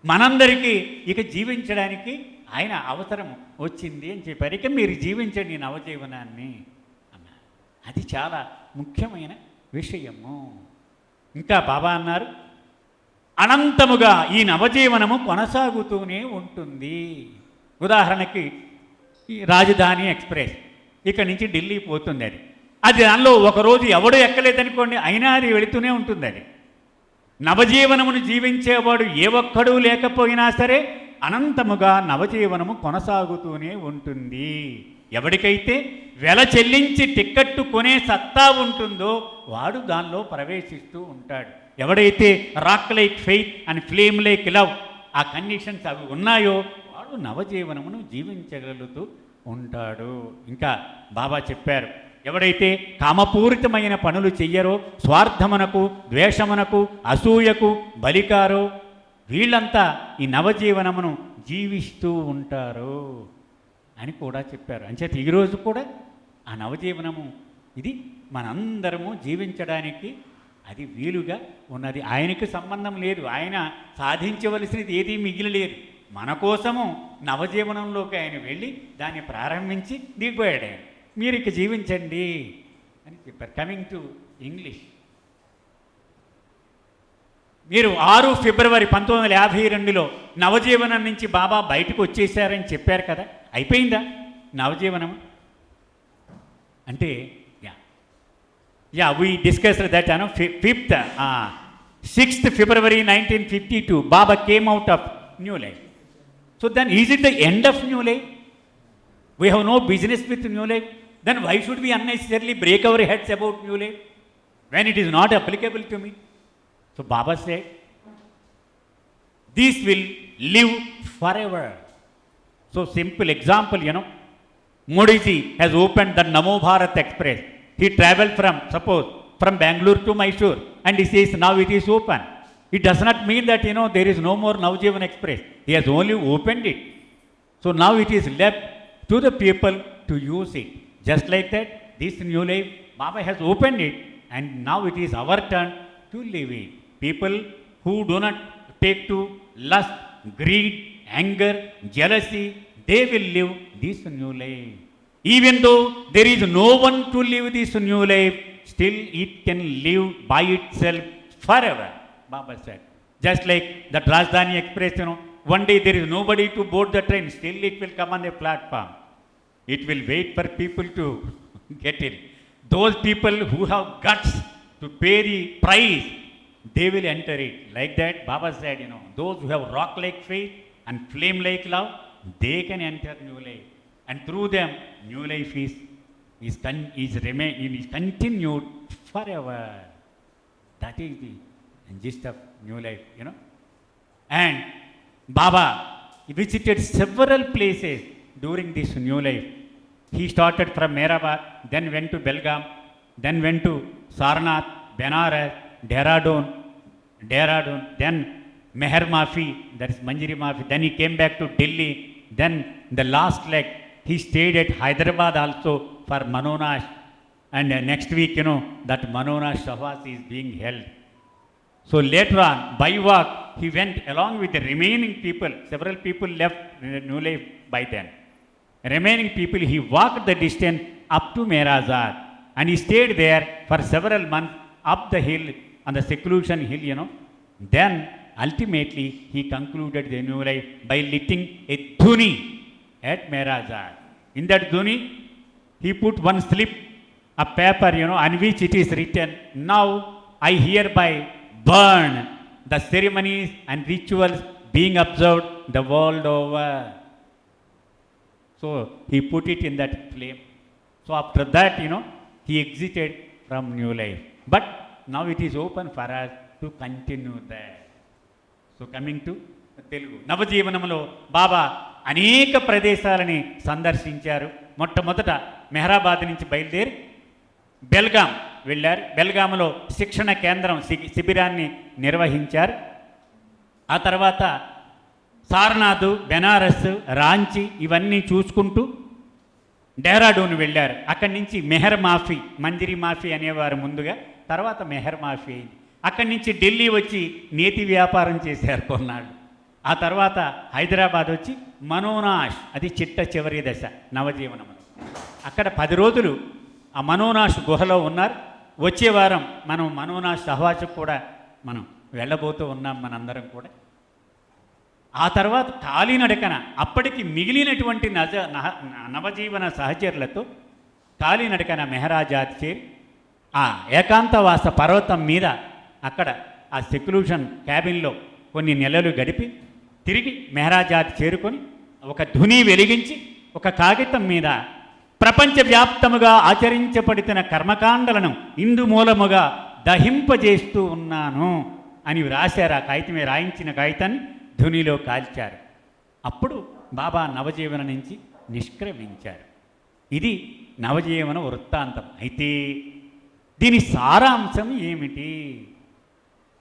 మనందరికీ ఇక జీవించడానికి ఆయన అవసరం వచ్చింది అని చెప్పారు. ఇక మీరు జీవించండి నవజీవనాన్ని అన్నారు. అది చాలా ముఖ్యమైన విషయము. ఇంకా బాబా అన్నారు, అనంతముగా ఈ నవజీవనము కొనసాగుతూనే ఉంటుంది. ఉదాహరణకి ఈ రాజధాని ఎక్స్ప్రెస్ ఇక్కడి నుంచి ఢిల్లీ పోతుంది. అది దానిలో ఒకరోజు ఎవడో ఎక్కలేదనుకోండి, అయినా అది వెళుతూనే ఉంటుంది. అది నవజీవనమును జీవించేవాడు ఏ ఒక్కడూ లేకపోయినా సరే అనంతముగా నవజీవనము కొనసాగుతూనే ఉంటుంది. ఎవరికైతే వెల చెల్లించి టిక్కెట్టు కొనే సత్తా ఉంటుందో వాడు దానిలో ప్రవేశిస్తూ ఉంటాడు. ఎవడైతే rock like faith and flame like love, ఆ కండిషన్స్ అవి ఉన్నాయో వాడు నవజీవనమును జీవించగలుగుతూ ఉంటాడు. ఇంకా బాబా చెప్పారు, ఎవడైతే కామపూరితమైన పనులు చెయ్యరో, స్వార్థమునకు, ద్వేషమునకు, అసూయకు బలికారో, వీళ్ళంతా ఈ నవజీవనమును జీవిస్తూ ఉంటారు అని కూడా చెప్పారు. అంచేత ఈరోజు కూడా ఆ నవజీవనము ఇది మనందరము జీవించడానికి అది వీలుగా ఉన్నది. ఆయనకి సంబంధం లేదు, ఆయన సాధించవలసినది ఏదీ మిగిలిలేదు. మన కోసము నవజీవనంలోకి ఆయన వెళ్ళి దాన్ని ప్రారంభించి దిగిపోయాడు ఆయన. మీరు ఇక జీవించండి అని చెప్పారు. కమింగ్ టు ఇంగ్లీష్, మీరు 6 ఫిబ్రవరి 1952లో నవజీవనం నుంచి బాబా బయటకు వచ్చేసారని చెప్పారు కదా, అయిపోయిందా నవజీవనం? అంటే we discussed that 6th February 1952 Baba came out of new life. So then is it the end of new life? We have no business with new life. Then why should we unnecessarily break our heads about new life when it is not applicable to me? So Baba said, this will live forever. So simple example, Modi ji has opened the Namo Bharat Express. He traveled from Bangalore to Mysore, and he says now it is open. It does not mean that, there is no more Navjeevan Express. He has only opened it. So now it is left to the people to use it. Just like that, this new life, Baba has opened it, and now it is our turn to live it. People who do not take to lust, greed, anger, jealousy, they will live this new life. Even though there is no one to live this new life, still it can live by itself forever, Baba said. Just like that Rajdhani Express, one day there is nobody to board the train, still it will come on a platform. It will wait for people to get in. Those people who have guts to pay the price, they will enter it. Like that, Baba said, those who have rock-like faith and flame-like love, they can enter new life. And through them, new life is continued forever. That is the gist of new life, And Baba visited several places during this new life. He started from Mehrabad, then went to Belgaum, then went to Sarnath, Benares, Dehradun, then Meher Mafi, that is Manjiri Mafi. Then he came back to Delhi. Then the last leg, he stayed at Hyderabad also for Manonash. And next week, that Manonash Sahavas is being held. So later on, by walk, he went along with the remaining people. Several people left New Life by then. Remaining people, he walked the distance up to Merazad, and he stayed there for several months up the hill, on the seclusion hill, Then ultimately he concluded the new life by lighting a dhuni at Merazad. In that dhuni, he put one slip of paper, on which it is written, "Now I hereby burn the ceremonies and rituals being observed the world over." So he put it in that flame. So after that, he exited from new life. But now it is open for us to continue that. So coming to Telugu. నవజీవనంలో బాబా అనేక ప్రదేశాలని సందర్శించారు. మొట్టమొదట మెహరాబాద్ నుంచి బయలుదేరి బెల్గాం వెళ్ళారు. బెల్గాంలో శిక్షణ కేంద్రం శిబిరాన్ని నిర్వహించారు. ఆ తర్వాత సారనాథ్, బెనారస్, రాంచీ ఇవన్నీ చూసుకుంటూ డెహ్రాడూన్ వెళ్ళారు. అక్కడి నుంచి మెహర్ మాఫీ, మంజిరి మాఫీ అనేవారు ముందుగా, తర్వాత మెహర్ మాఫీ అయింది. అక్కడి నుంచి ఢిల్లీ వచ్చి నేతి వ్యాపారం చేశారు కొన్నాళ్ళు. ఆ తర్వాత హైదరాబాద్ వచ్చి మనోనాష్, అది చిట్ట చివరి దశ నవజీవనంలో. అక్కడ 10 రోజులు ఆ మనోనాష్ గుహలో ఉన్నారు. వచ్చే వారం మనం మనోనాష్ సహవాసకు కూడా మనం వెళ్ళబోతూ ఉన్నాం మనందరం కూడా. ఆ తర్వాత కాలినడకన అప్పటికి మిగిలినటువంటి నవజీవన సహచరులతో కాలినడకన మెహరాజాద్ చేరి ఆ ఏకాంతవాస పర్వతం మీద అక్కడ ఆ సెక్లూషన్ క్యాబిన్లో కొన్ని నెలలు గడిపి తిరిగి మెహరాజాద్ చేరుకొని ఒక ధుని వెలిగించి ఒక కాగితం మీద ప్రపంచవ్యాప్తముగా ఆచరించబడుతున్న కర్మకాండలను ఇందు మూలముగా దహింపజేస్తూ ఉన్నాను అని రాశారు. ఆ కాగితమే రాయించిన కాగితాన్ని ధునిలో కాల్చారు. అప్పుడు బాబా నవజీవన నుంచి నిష్క్రమించారు. ఇది నవజీవన వృత్తాంతం. అయితే దీని సారాంశం ఏమిటి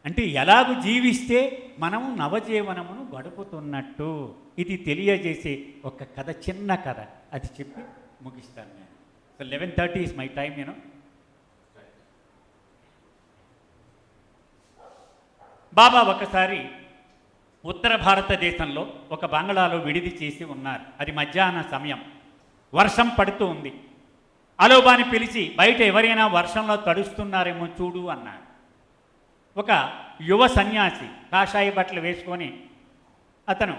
అంటే, ఎలాగూ జీవిస్తే మనం నవజీవనమును గడుపుతున్నట్టు ఇది తెలియజేసే ఒక కథ, చిన్న కథ, అది చెప్పి ముగిస్తాను నేను. సో 11:30 is my time, బాబా ఒకసారి ఉత్తర భారతదేశంలో ఒక బంగ్లాలో విడిది చేసి ఉన్నారు. అది మధ్యాహ్న సమయం, వర్షం పడుతూ ఉంది. అలోబాని పిలిచి, బయట ఎవరైనా వర్షంలో తడుస్తున్నారేమో చూడు అన్నాడు. ఒక యువ సన్యాసి కాషాయ బట్టలు వేసుకొని అతను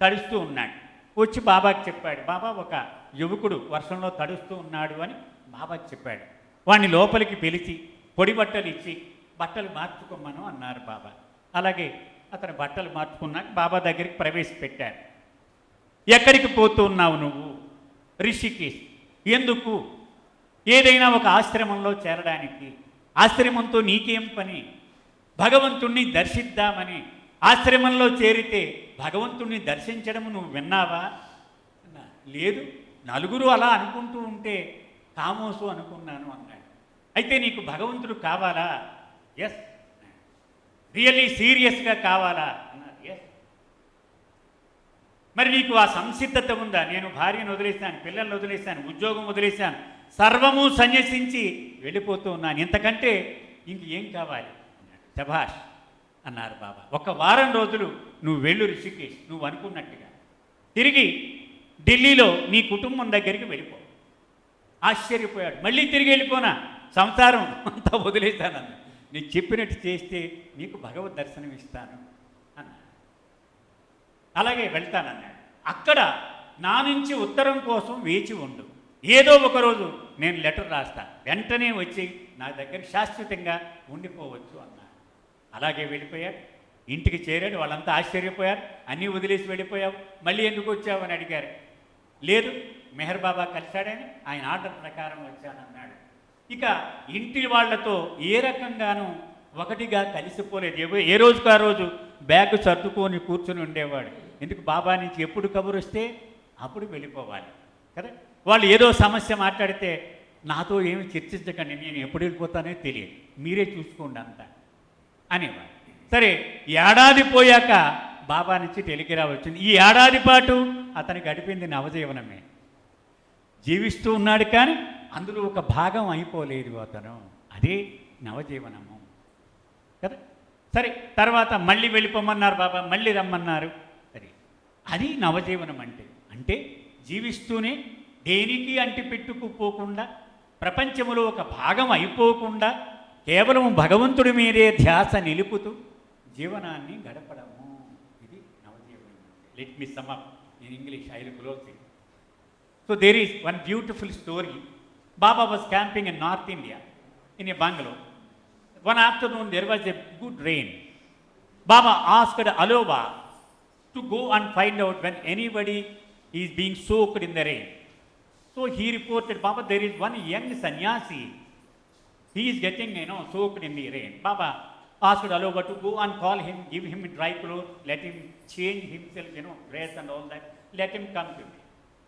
తడుస్తూ ఉన్నాడు. వచ్చి బాబాకి చెప్పాడు, బాబా ఒక యువకుడు వర్షంలో తడుస్తూ ఉన్నాడు అని బాబాకి చెప్పాడు. వాడిని లోపలికి పిలిచి పొడి బట్టలు ఇచ్చి బట్టలు మార్చుకోమను అన్నారు బాబా. అలాగే అతను బట్టలు మార్చుకున్నాక బాబా దగ్గరికి ప్రవేశపెట్టారు. ఎక్కడికి పోతూ ఉన్నావు నువ్వు? రిషికేశ్. ఎందుకు? ఏదైనా ఒక ఆశ్రమంలో చేరడానికి. ఆశ్రమంతో నీకేం పని? భగవంతుణ్ణి దర్శిద్దామని. ఆశ్రమంలో చేరితే భగవంతుణ్ణి దర్శించడం నువ్వు విన్నావా? లేదు, నలుగురు అలా అనుకుంటూ ఉంటే కామోసు అనుకున్నాను అన్నాడు. అయితే నీకు భగవంతుడు కావాలా? ఎస్. రియల్లీ సీరియస్గా కావాలా అన్నారు. ఎస్. మరి నీకు ఆ సంసిద్ధత ఉందా? నేను భార్యను వదిలేశాను, పిల్లల్ని వదిలేశాను, ఉద్యోగం వదిలేశాను, సర్వము సన్యసించి వెళ్ళిపోతూ ఉన్నాను, ఇంతకంటే ఇంక ఏం కావాలి అన్నాడు. శభాష్ అన్నారు బాబా. ఒక వారం రోజులు నువ్వు వెళ్ళు రిషికేష్, నువ్వు అనుకున్నట్టుగా తిరిగి ఢిల్లీలో నీ కుటుంబం దగ్గరికి వెళ్ళిపో. ఆశ్చర్యపోయాడు. మళ్ళీ తిరిగి వెళ్ళిపోనా, సంసారం అంతా వదిలేశానన్న, నీకు చెప్పినట్టు చేస్తే నీకు భగవద్ దర్శనం ఇస్తాను అన్నాడు. అలాగే వెళ్తానన్నాడు. అక్కడ నా నుంచి ఉత్తరం కోసం వేచి ఉండు, ఏదో ఒకరోజు నేను లెటర్ రాస్తా, వెంటనే వచ్చి నా దగ్గర శాశ్వతంగా ఉండిపోవచ్చు అన్నాడు. అలాగే వెళ్ళిపోయాడు. ఇంటికి చేరాడు. వాళ్ళంతా ఆశ్చర్యపోయారు. అన్నీ వదిలేసి వెళ్ళిపోయావు, మళ్ళీ ఎందుకు వచ్చావు అని అడిగారు. లేదు, మెహర్ బాబా కలిశాడని ఆయన ఆర్డర్ ప్రకారం వచ్చానన్నాడు. ఇక ఇంటి వాళ్లతో ఏ రకంగానూ ఒకటిగా కలిసిపోలేదు. ఏ రోజుకు ఆ రోజు బ్యాగ్ సర్దుకొని కూర్చొని ఉండేవాడు. ఎందుకు, బాబా నుంచి ఎప్పుడు కబురు వస్తే అప్పుడు వెళ్ళిపోవాలి కదా. వాళ్ళు ఏదో సమస్య మాట్లాడితే నాతో ఏమి చర్చించకండి, నేను ఎప్పుడు వెళ్ళిపోతానో తెలియదు, మీరే చూసుకోండి అంతా అనేవాడు. సరే, ఏడాది పోయాక బాబా నుంచి టెలిగ్రామ్ వచ్చింది. ఈ ఏడాది పాటు అతను గడిపింది నవజీవనమే. జీవిస్తూ ఉన్నాడు కానీ అందులో ఒక భాగం అయిపోలేదు అతను. అదే నవజీవనము కదా. సరే, తర్వాత మళ్ళీ వెళ్ళిపోమన్నారు బాబా, మళ్ళీ రమ్మన్నారు. సరే, అది నవజీవనం అంటే. అంటే జీవిస్తూనే దేనికి అంటిపెట్టుకుపోకుండా, ప్రపంచంలో ఒక భాగం అయిపోకుండా, కేవలం భగవంతుడి మీదే ధ్యాస నిలుపుతూ జీవనాన్ని గడపడము. ఇది నవజీవనం. Let me sum up in English, I will close it. So there is one beautiful story. Baba was camping in North India, in a Bangalore. One afternoon there was a good rain. Baba asked Aloba to go and find out when anybody is being soaked in the rain. So he reported, Baba, there is one young sannyasi. He is getting, soaked in the rain. Baba asked Aloba to go and call him, give him dry clothes, let him change himself, dress and all that. Let him come to me.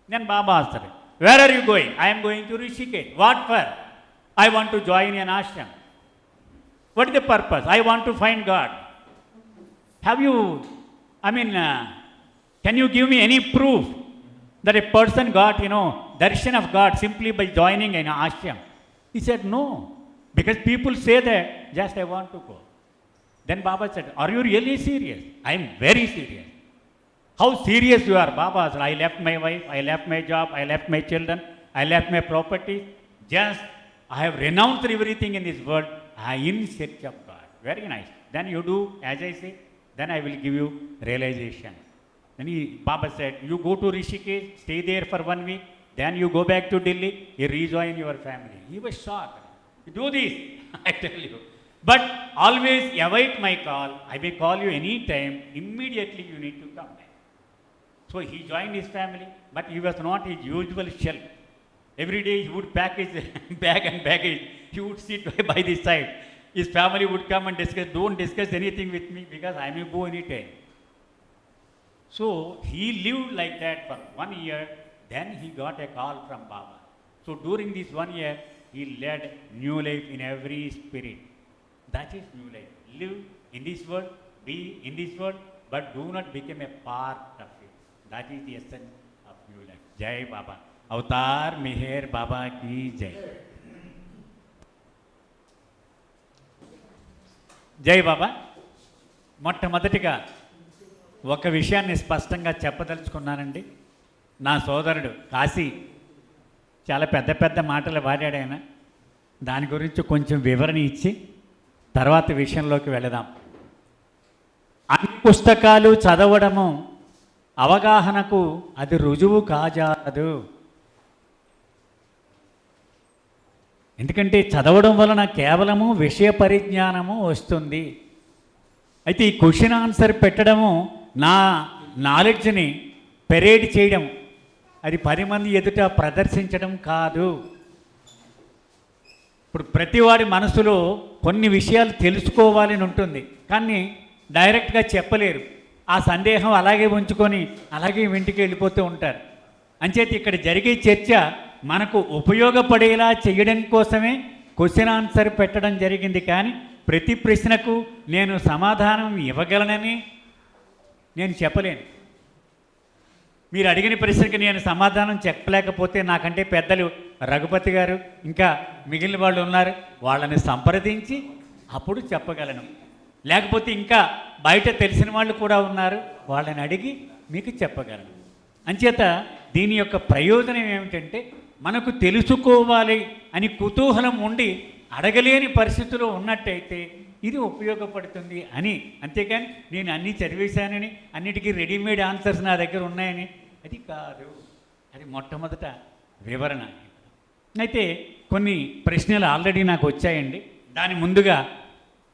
Then Baba asked, where are you going? I am going to Rishikesh. What for? I want to join an ashram. What is the purpose? I want to find God. Have you, can you give me any proof that a person got, darshan of God simply by joining an ashram? He said, no. Because people say that, just I want to go. Then Baba said, are you really serious? I am very serious. How serious you are? Baba said, I left my wife, I left my job, I left my children, I left my property. Just, I have renounced everything in this world. I am in search of God. Very nice. Then you do as I say, then I will give you realization. Then Baba said, you go to Rishikesh, stay there for 1 week, then you go back to Delhi, you rejoin your family. He was shocked. You do this, I tell you. But always await my call. I will call you anytime. Immediately you need to come back. So he joined his family, but he was not his usual shell. Every day he would pack his bag and baggage. He would sit by the side. His family would come and discuss, don't discuss anything with me because I may go anytime. So he lived like that for 1 year. Then he got a call from Baba. So during this 1 year, he led new life in every spirit. That is new life. Live in this world, be in this world, but do not become a part of it. That is the essence of new life. Jai Baba. Avatar Meher Baba ki Jai. Jai Baba. మొట్టమొదటిగా ఒక విషయాన్ని స్పష్టంగా చెప్పదలుచుకున్నానండి. నా సోదరుడు కాశీ చాలా పెద్ద పెద్ద మాటలు వాడాడు. ఆయన దాని గురించి కొంచెం వివరణ ఇచ్చి తర్వాత విషయంలోకి వెళదాం. అన్ని పుస్తకాలు చదవడము అవగాహనకు అది రుజువు కాజాలదు. ఎందుకంటే చదవడం వలన కేవలము విషయ పరిజ్ఞానము వస్తుంది. అయితే ఈ క్వశ్చన్ ఆన్సర్ పెట్టడము, నా నాలెడ్జ్ని పెరేడ్ చేయడం, అది 10 మంది ఎదుట ప్రదర్శించడం కాదు. ఇప్పుడు ప్రతివాడి మనసులో కొన్ని విషయాలు తెలుసుకోవాలని ఉంటుంది, కానీ డైరెక్ట్గా చెప్పలేరు. ఆ సందేహం అలాగే ఉంచుకొని అలాగే ఇంటికి వెళ్ళిపోతూ ఉంటారు. అంచేత ఇక్కడ జరిగే చర్చ మనకు ఉపయోగపడేలా చేయడం కోసమే క్వశ్చన్ ఆన్సర్ పెట్టడం జరిగింది, కానీ ప్రతి ప్రశ్నకు నేను సమాధానం ఇవ్వగలనని నేను చెప్పలేను. మీరు అడిగిన ప్రశ్నకి నేను సమాధానం చెప్పలేకపోతే నాకంటే పెద్దలు రఘుపతి గారు ఇంకా మిగిలిన వాళ్ళు ఉన్నారు, వాళ్ళని సంప్రదించి అప్పుడు చెప్పగలను. లేకపోతే ఇంకా బయట తెలిసిన వాళ్ళు కూడా ఉన్నారు, వాళ్ళని అడిగి మీకు చెప్పగలను. అంచేత దీని యొక్క ప్రయోజనం ఏమిటంటే, మనకు తెలుసుకోవాలి అని కుతూహలం ఉండి అడగలేని పరిస్థితిలో ఉన్నట్టయితే ఇది ఉపయోగపడుతుంది అని. అంతేకాని నేను అన్నీ చదివేశానని, అన్నిటికీ రెడీమేడ్ ఆన్సర్స్ నా దగ్గర ఉన్నాయని అది కాదు. అది మొట్టమొదట వివరణ. అయితే కొన్ని ప్రశ్నలు ఆల్రెడీ నాకు వచ్చాయండి. దాని ముందుగా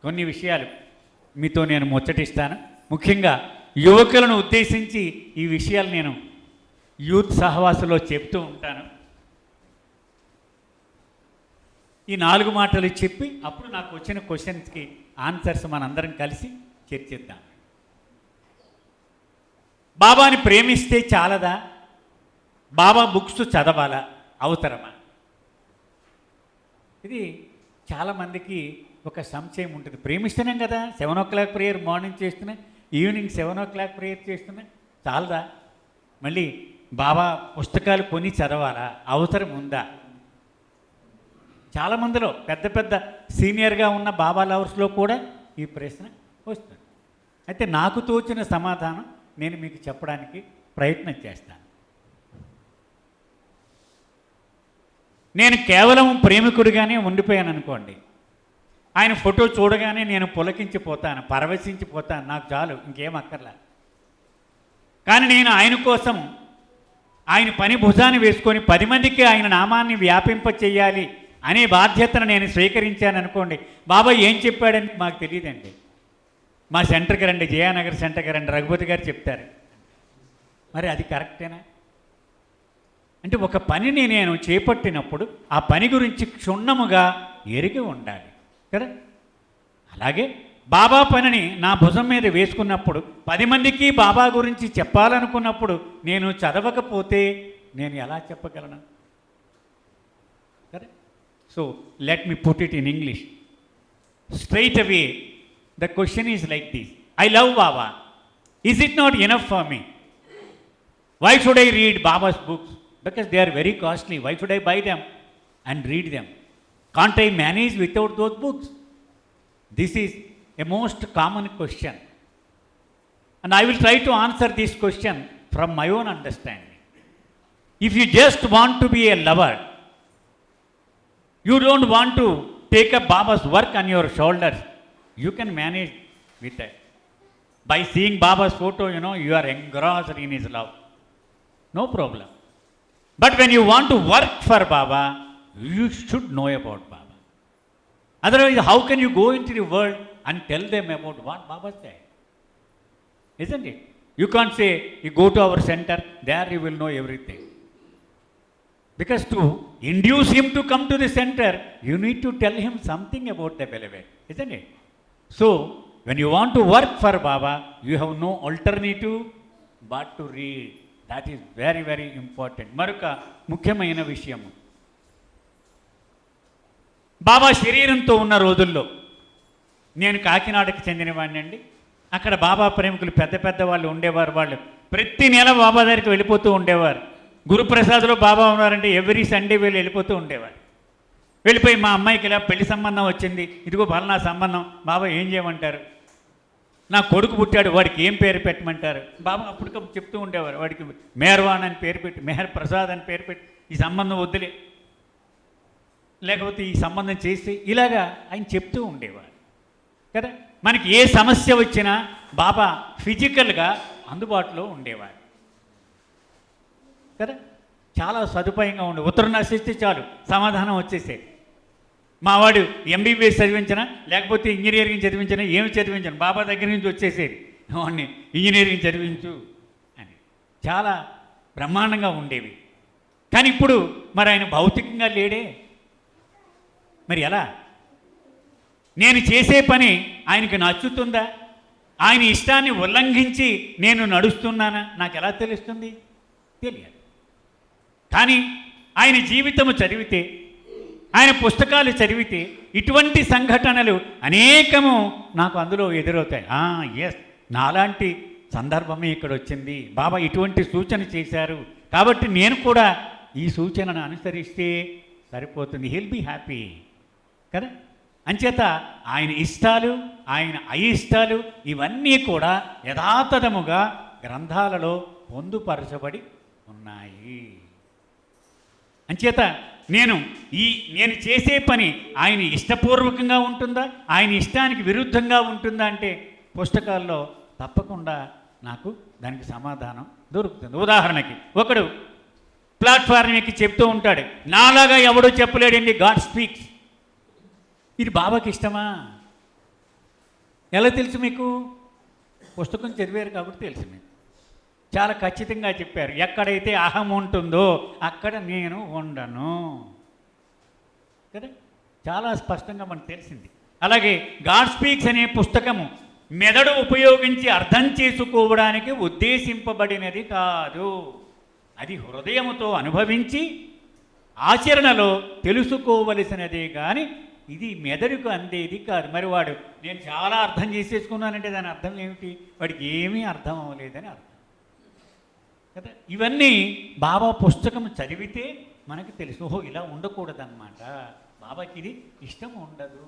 కొన్ని విషయాలు మీతో నేను ముచ్చటిస్తాను. ముఖ్యంగా యువకులను ఉద్దేశించి ఈ విషయాలు నేను యూత్ సహవాసంలో చెప్తూ ఉంటాను. ఈ 4 మాటలు చెప్పి అప్పుడు నాకు వచ్చిన క్వశ్చన్స్కి ఆన్సర్స్ మనందరం కలిసి చర్చిద్దాం. బాబాని ప్రేమిస్తే చాలదా? బాబా బుక్స్ చదవాలా? అవసరమా? ఇది చాలామందికి ఒక సంశయం ఉంటుంది. ప్రేమిస్తున్నాం కదా, 7 o'clock ప్రేయర్ మార్నింగ్ చేస్తున్నా, ఈవినింగ్ 7 o'clock ప్రేయర్ చేస్తున్నా, చాలదా? మళ్ళీ బాబా పుస్తకాలు కొని చదవాలా? అవసరం ఉందా? చాలామందిలో పెద్ద పెద్ద సీనియర్గా ఉన్న బాబా లవర్స్లో కూడా ఈ ప్రశ్న వస్తుంది. అయితే నాకు తోచిన సమాధానం నేను మీకు చెప్పడానికి ప్రయత్నం చేస్తాను. నేను కేవలం ప్రేమికుడిగానే ఉండిపోయాను అనుకోండి, ఆయన ఫోటో చూడగానే నేను పులకించిపోతాను, పరవశించిపోతాను, నాకు చాలు, ఇంకేం అక్కర్లా. కానీ నేను ఆయన కోసం ఆయన పని భుజాన్ని వేసుకొని 10 మందికి ఆయన నామాన్ని వ్యాపింప చేయాలి అనే బాధ్యతను నేను స్వీకరించాను అనుకోండి, బాబా ఏం చెప్పాడని మాకు తెలియదండి. మా సెంటర్కి రండి, జయానగర్ సెంటర్కి రండి, రఘుపతి గారు చెప్తారు. మరి అది కరెక్టేనా? అంటే ఒక పనిని నేను చేపట్టినప్పుడు ఆ పని గురించి క్షుణ్ణముగా ఎరిగి ఉండాలి కదా. అలాగే బాబా పనిని నా భుజం మీద వేసుకున్నప్పుడు 10 మందికి బాబా గురించి చెప్పాలనుకున్నప్పుడు నేను చదవకపోతే నేను ఎలా చెప్పగలను కదా. So let me put it in English. Straight away the question is like this: I love Baba. Is it not enough for me? Why should I read Baba's books? Because they are very costly. Why should I buy them and read them? Can't I manage without those books? This is a most common question, and I will try to answer this question from my own understanding. If you just want to be a lover, you don't want to take up Baba's work on your shoulders, you can manage with that. By seeing Baba's photo, you are engrossed in his love. No problem. But when you want to work for Baba, you should know about Baba. Otherwise, how can you go into the world and tell them about what Baba said? Isn't it? You can't say, you go to our center, there you will know everything. Because to induce him to come to the center, you need to tell him something about the beloved, isn't it? So, when you want to work for Baba, you have no alternative but to read. That is very, very important. మరొక ముఖ్యమైన విషయము, బాబా శరీరంతో ఉన్న రోజుల్లో నేను కాకినాడకి చెందినవాడిని అండి. అక్కడ బాబా ప్రేమికులు పెద్ద పెద్ద వాళ్ళు ఉండేవారు. వాళ్ళు ప్రతి నెల బాబా దగ్గరికి వెళ్ళిపోతూ ఉండేవారు. గురుప్రసాద్లో బాబా ఉన్నారంటే ఎవ్రీ సండే వీళ్ళు వెళ్ళిపోతూ ఉండేవారు. వెళ్ళిపోయి, మా అమ్మాయికి ఇలా పెళ్లి సంబంధం వచ్చింది, ఇదిగో ఫలానా సంబంధం, బాబా ఏం చేయమంటారు? నా కొడుకు పుట్టాడు, వాడికి ఏం పేరు పెట్టమంటారు? బాబా అప్పటికప్పుడు చెప్తూ ఉండేవారు. వాడికి మెహర్వాన్ అని పేరు పెట్టి, మెహర్ ప్రసాద్ అని పేరు పెట్టి, ఈ సంబంధం వద్దులే, లేకపోతే ఈ సంబంధం చేసి, ఇలాగా ఆయన చెప్తూ ఉండేవారు కదా. మనకి ఏ సమస్య వచ్చినా బాబా ఫిజికల్గా అందుబాటులో ఉండేవారు కదా. చాలా సదుపాయంగా ఉండే, ఉత్తరం రాసిస్తే చాలు సమాధానం వచ్చేసేది. మావాడు ఎంబీబీఎస్ చదివించినా లేకపోతే ఇంజనీరింగ్ చదివించినా ఏమి చదివించను, బాబా దగ్గర నుంచి వచ్చేసేది, వాడిని ఇంజనీరింగ్ చదివించు అని. చాలా బ్రహ్మాండంగా ఉండేవి. కానీ ఇప్పుడు మరి ఆయన భౌతికంగా లేడే, మరి ఎలా? నేను చేసే పని ఆయనకి నచ్చుతుందా? ఆయన ఇష్టాన్ని ఉల్లంఘించి నేను నడుస్తున్నానా? నాకు ఎలా తెలుస్తుంది? తెలియదు. కానీ ఆయన జీవితము చదివితే ఆయన పుస్తకాలు చదివితే ఇటువంటి సంఘటనలు అనేకము నాకు అందులో ఎదురవుతాయి. ఎస్, నాలాంటి సందర్భమే ఇక్కడ వచ్చింది, బాబా ఇటువంటి సూచన చేశారు, కాబట్టి నేను కూడా ఈ సూచనను అనుసరిస్తే సరిపోతుంది, హీల్ బీ హ్యాపీ కదా. అంచేత ఆయన ఇష్టాలు, ఆయన అయిష్టాలు ఇవన్నీ కూడా యథాతథముగా గ్రంథాలలో పొందుపరచబడి ఉన్నాయి. అంచేత నేను చేసే పని ఆయన ఇష్టపూర్వకంగా ఉంటుందా, ఆయన ఇష్టానికి విరుద్ధంగా ఉంటుందా అంటే పుస్తకాల్లో తప్పకుండా నాకు దానికి సమాధానం దొరుకుతుంది. ఉదాహరణకి ఒకడు ప్లాట్ఫారం ఎక్కి చెప్తూ ఉంటాడు, నాలాగా ఎవడో చెప్పలేడండి, గాడ్ స్పీక్స్. ఇది బాబాకి ఇష్టమా? ఎలా తెలుసు మీకు? పుస్తకం చదివారు కాబట్టి తెలుసు మీకు. చాలా ఖచ్చితంగా చెప్పారు, ఎక్కడైతే అహం ఉంటుందో అక్కడ నేను ఉండను కదా, చాలా స్పష్టంగా మనకు తెలిసింది. అలాగే గాడ్ స్పీక్స్ అనే పుస్తకము మెదడు ఉపయోగించి అర్థం చేసుకోవడానికి ఉద్దేశింపబడినది కాదు, అది హృదయముతో అనుభవించి ఆచరణలో తెలుసుకోవలసినదే కానీ ఇది మెదడుకు అందేది కాదు. మరి వాడు నేను చాలా అర్థం చేసేసుకున్నానంటే దాని అర్థం ఏమిటి? వాడికి ఏమీ అర్థం అవ్వలేదని అర్థం కదా. ఇవన్నీ బాబా పుస్తకం చదివితే మనకు తెలుసు, ఓహో ఇలా ఉండకూడదన్నమాట, బాబాకి ఇది ఇష్టం ఉండదు.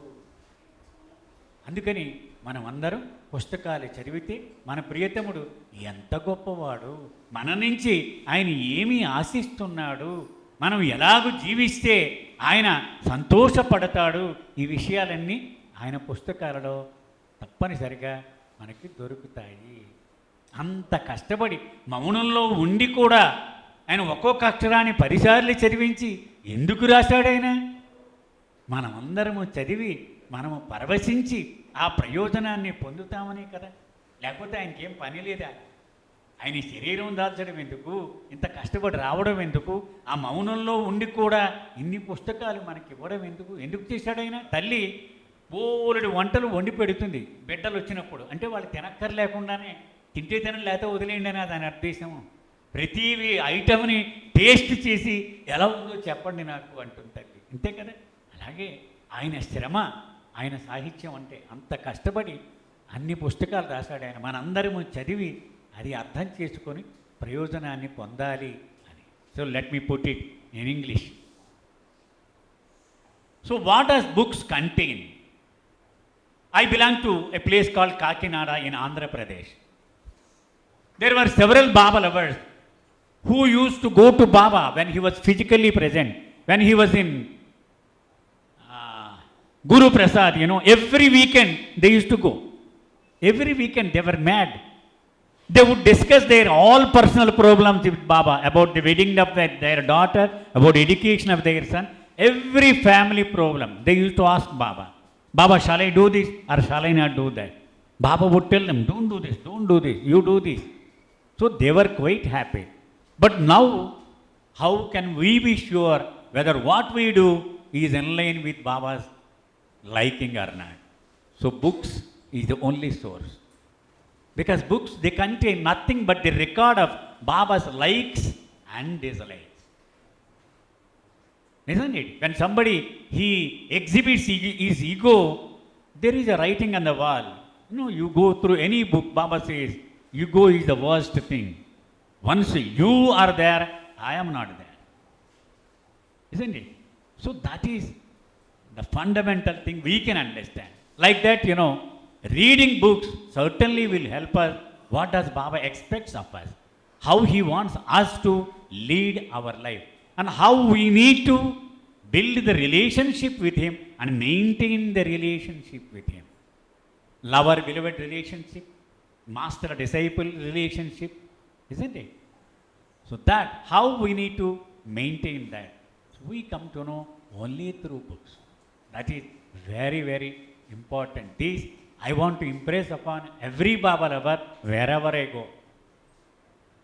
అందుకని మనం అందరం పుస్తకాలు చదివితే మన ప్రియతముడు ఎంత గొప్పవాడు, మన నుంచి ఆయన ఏమీ ఆశిస్తున్నాడు, మనం ఎలాగూ జీవిస్తే ఆయన సంతోషపడతాడు, ఈ విషయాలన్నీ ఆయన పుస్తకాలలో తప్పనిసరిగా మనకి దొరుకుతాయి. అంత కష్టపడి మౌనంలో ఉండి కూడా ఆయన ఒక్కొక్క అక్షరాన్ని 10 సార్లు చదివించి ఎందుకు రాశాడైనా? మనమందరము చదివి మనము పరవశించి ఆ ప్రయోజనాన్ని పొందుతామని కదా, లేకపోతే ఆయనకేం పని లేదా? ఆయన శరీరం దాల్చడం ఎందుకు, ఇంత కష్టపడి రావడం ఎందుకు, ఆ మౌనంలో ఉండి కూడా ఇన్ని పుస్తకాలు మనకి ఇవ్వడం ఎందుకు చేశాడైనా? తల్లి బోలెడు వంటలు వండి పెడుతుంది బిడ్డలు వచ్చినప్పుడు, అంటే వాళ్ళు తినక్కర్లేకుండానే, తింటే తినని లేకపోతే వదిలేయండి అని దాని అర్థేశము. ప్రతి ఐటమ్ని టేస్ట్ చేసి ఎలా ఉందో చెప్పండి నాకు అంటుంది తల్లి, అంతే కదా. అలాగే ఆయన శ్రమ, ఆయన సాహిత్యం అంటే అంత కష్టపడి అన్ని పుస్తకాలు రాశాడు ఆయన, మనందరము చదివి అది అర్థం చేసుకొని ప్రయోజనాన్ని పొందాలి అని. So let me put it in English. So what does books contain? I belong to a place called Kakinada in Andhra Pradesh. There were several Baba lovers who used to go to Baba when he was physically present, when he was in Guru Prasad, every weekend they used to go. Every weekend they were mad. They would discuss their all personal problems with Baba, about the wedding of their daughter, about education of their son, every family problem. They used to ask Baba, Baba, shall I do this or shall I not do that? Baba would tell them, don't do this, you do this. So they were quite happy. But now, how can we be sure whether what we do is in line with Baba's liking or not? So books is the only source. Because books, they contain nothing but the record of Baba's likes and dislikes. Isn't it? When somebody, he exhibits his ego, there is a writing on the wall. You go through any book, Baba says, ego is the worst thing. Once you are there, I am not there. Isn't it? So that is the fundamental thing we can understand. Like that, reading books certainly will help us. What does Baba expects of us? How he wants us to lead our life. And how we need to build the relationship with him and maintain the relationship with him. Lover-beloved relationship, master-disciple relationship, isn't it? So that, how we need to maintain that. So we come to know only through books. That is very, very important. This I want to impress upon every Baba lover wherever I go.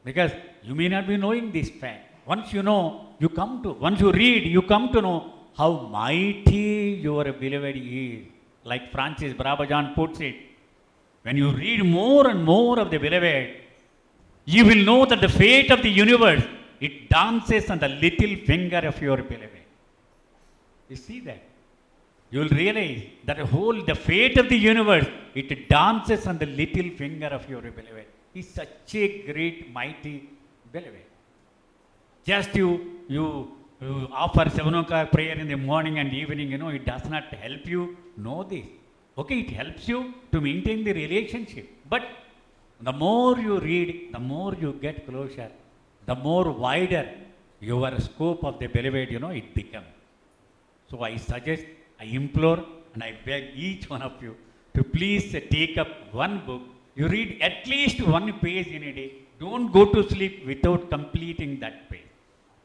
Because you may not be knowing this fact. Once you know, once you read, you come to know how mighty your beloved is. Like Francis Brabazon puts it, when you read more and more of the beloved, you will know that the fate of the universe, it dances on the little finger of your beloved. You see that? You will realize that the fate of the universe, it dances on the little finger of your beloved. He's such a great, mighty beloved. Just you offer 7 o'clock prayer in the morning and evening, it does not help you know this. Okay, it helps you to maintain the relationship. But the more you read, the more you get closer, the more wider your scope of the beloved, it becomes. So I suggest, I implore, and I beg each one of you to please take up one book. You read at least one page in a day. Don't go to sleep without completing that page.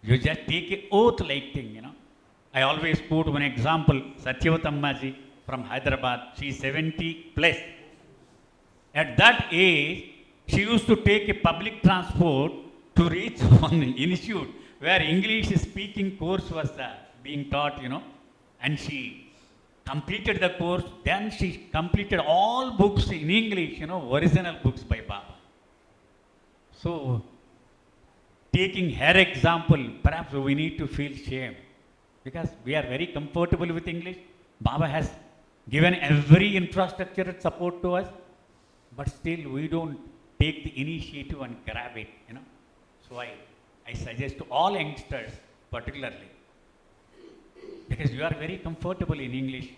You just take an oath-like thing, I always quote one example, Satyavatammaji from Hyderabad. She's 70 plus. At that age, she used to take a public transport to reach one institute where English speaking course was being taught, and she completed the course. Then she completed all books in English, original books by Baba. So, taking her example, perhaps we need to feel shame because we are very comfortable with English. Baba has given every infrastructure and support to us, but still we don't take the initiative and grab it, So I suggest to all youngsters particularly, because you are very comfortable in English,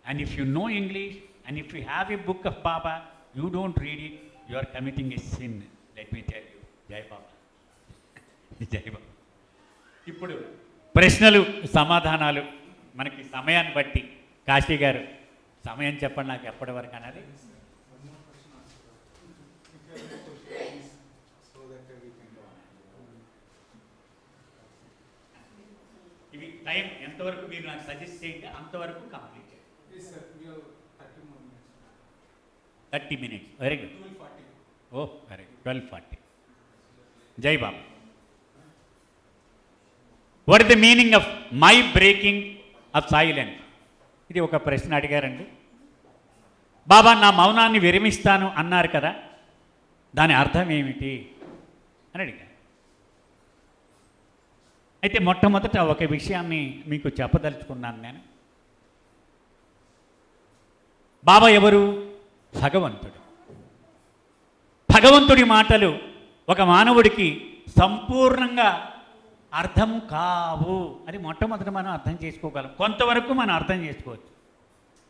and if you know English and if you have a book of Baba, you don't read it, you are committing a sin. Let me tell you. Jai Baba. Jai Baba. ఇప్పుడు ప్రశ్నలు సమాధానాలు మనకి సమయాన్ని బట్టి కాశీ గారు సమయం చెప్పండి నాకు ఎప్పటి వరకు అన్నది. ఇవి టైం ఎంతవరకు మీరు నాకు సజెస్ట్ చేయండి, అంతవరకు కంప్లీట్ చేయండి. 30 minutes. Very good. Oh very good. 12:40. జై Baba. What is the meaning of my breaking of silence? ఇది ఒక ప్రశ్న అడిగారండి. బాబా నా మౌనాన్ని విరమిస్తాను అన్నారు కదా, దాని అర్థం ఏమిటి అని అడిగారు. అయితే మొట్టమొదట ఒక విషయాన్ని మీకు చెప్పదలుచుకున్నాను నేను. బాబా ఎవరు? భగవంతుడు. భగవంతుడి మాటలు ఒక మానవుడికి సంపూర్ణంగా అర్థం కావు. అది మొట్టమొదట మనం అర్థం చేసుకోగలం. కొంతవరకు మనం అర్థం చేసుకోవచ్చు.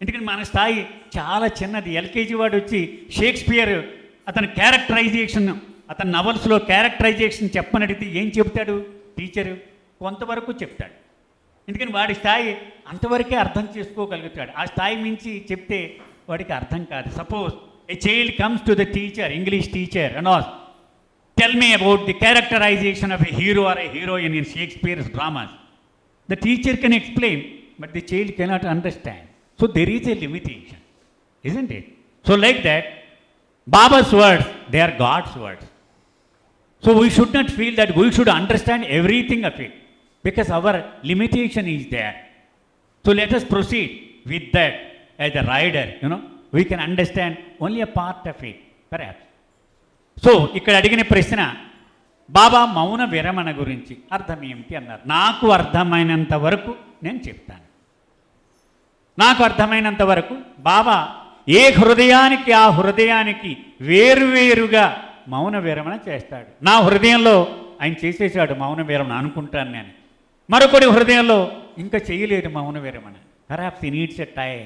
ఎందుకంటే మన స్థాయి చాలా చిన్నది. ఎల్కేజీ వాడు వచ్చి షేక్స్పియర్ అతని క్యారెక్టరైజేషన్, అతని నవల్స్లో క్యారెక్టరైజేషన్ చెప్పని అడిగితే ఏం చెప్తాడు టీచరు? కొంతవరకు చెప్తాడు. ఎందుకని వాడి స్థాయి అంతవరకే అర్థం చేసుకోగలుగుతాడు. ఆ స్థాయి మించి చెప్తే వాడికి అర్థం కాదు. Suppose a child comes to the teacher, English teacher, and all tell me about the characterization of a hero or a heroine in Shakespeare's dramas. The teacher can explain, but the child cannot understand. So there is a limitation, isn't it? So like that, Baba's words, they are God's words. So we should not feel that we should understand everything of it, because our limitation is there. So let us proceed with that as a rider, we can understand only a part of it, perhaps. So ఇక్కడ అడిగిన ప్రశ్న, బాబా మౌన విరమణ గురించి అర్థం ఏమిటి అన్నారు. నాకు అర్థమైనంత వరకు నేను చెప్తాను. నాకు అర్థమైనంత వరకు బాబా ఏ హృదయానికి ఆ హృదయానికి వేరువేరుగా మౌన విరమణ చేస్తాడు. నా హృదయంలో ఆయన చేసేసాడు మౌన విరమణ అనుకుంటాను నేను. మరొకటి హృదయంలో ఇంకా చేయలేదు మౌన విరమణ. Perhaps he needs a time.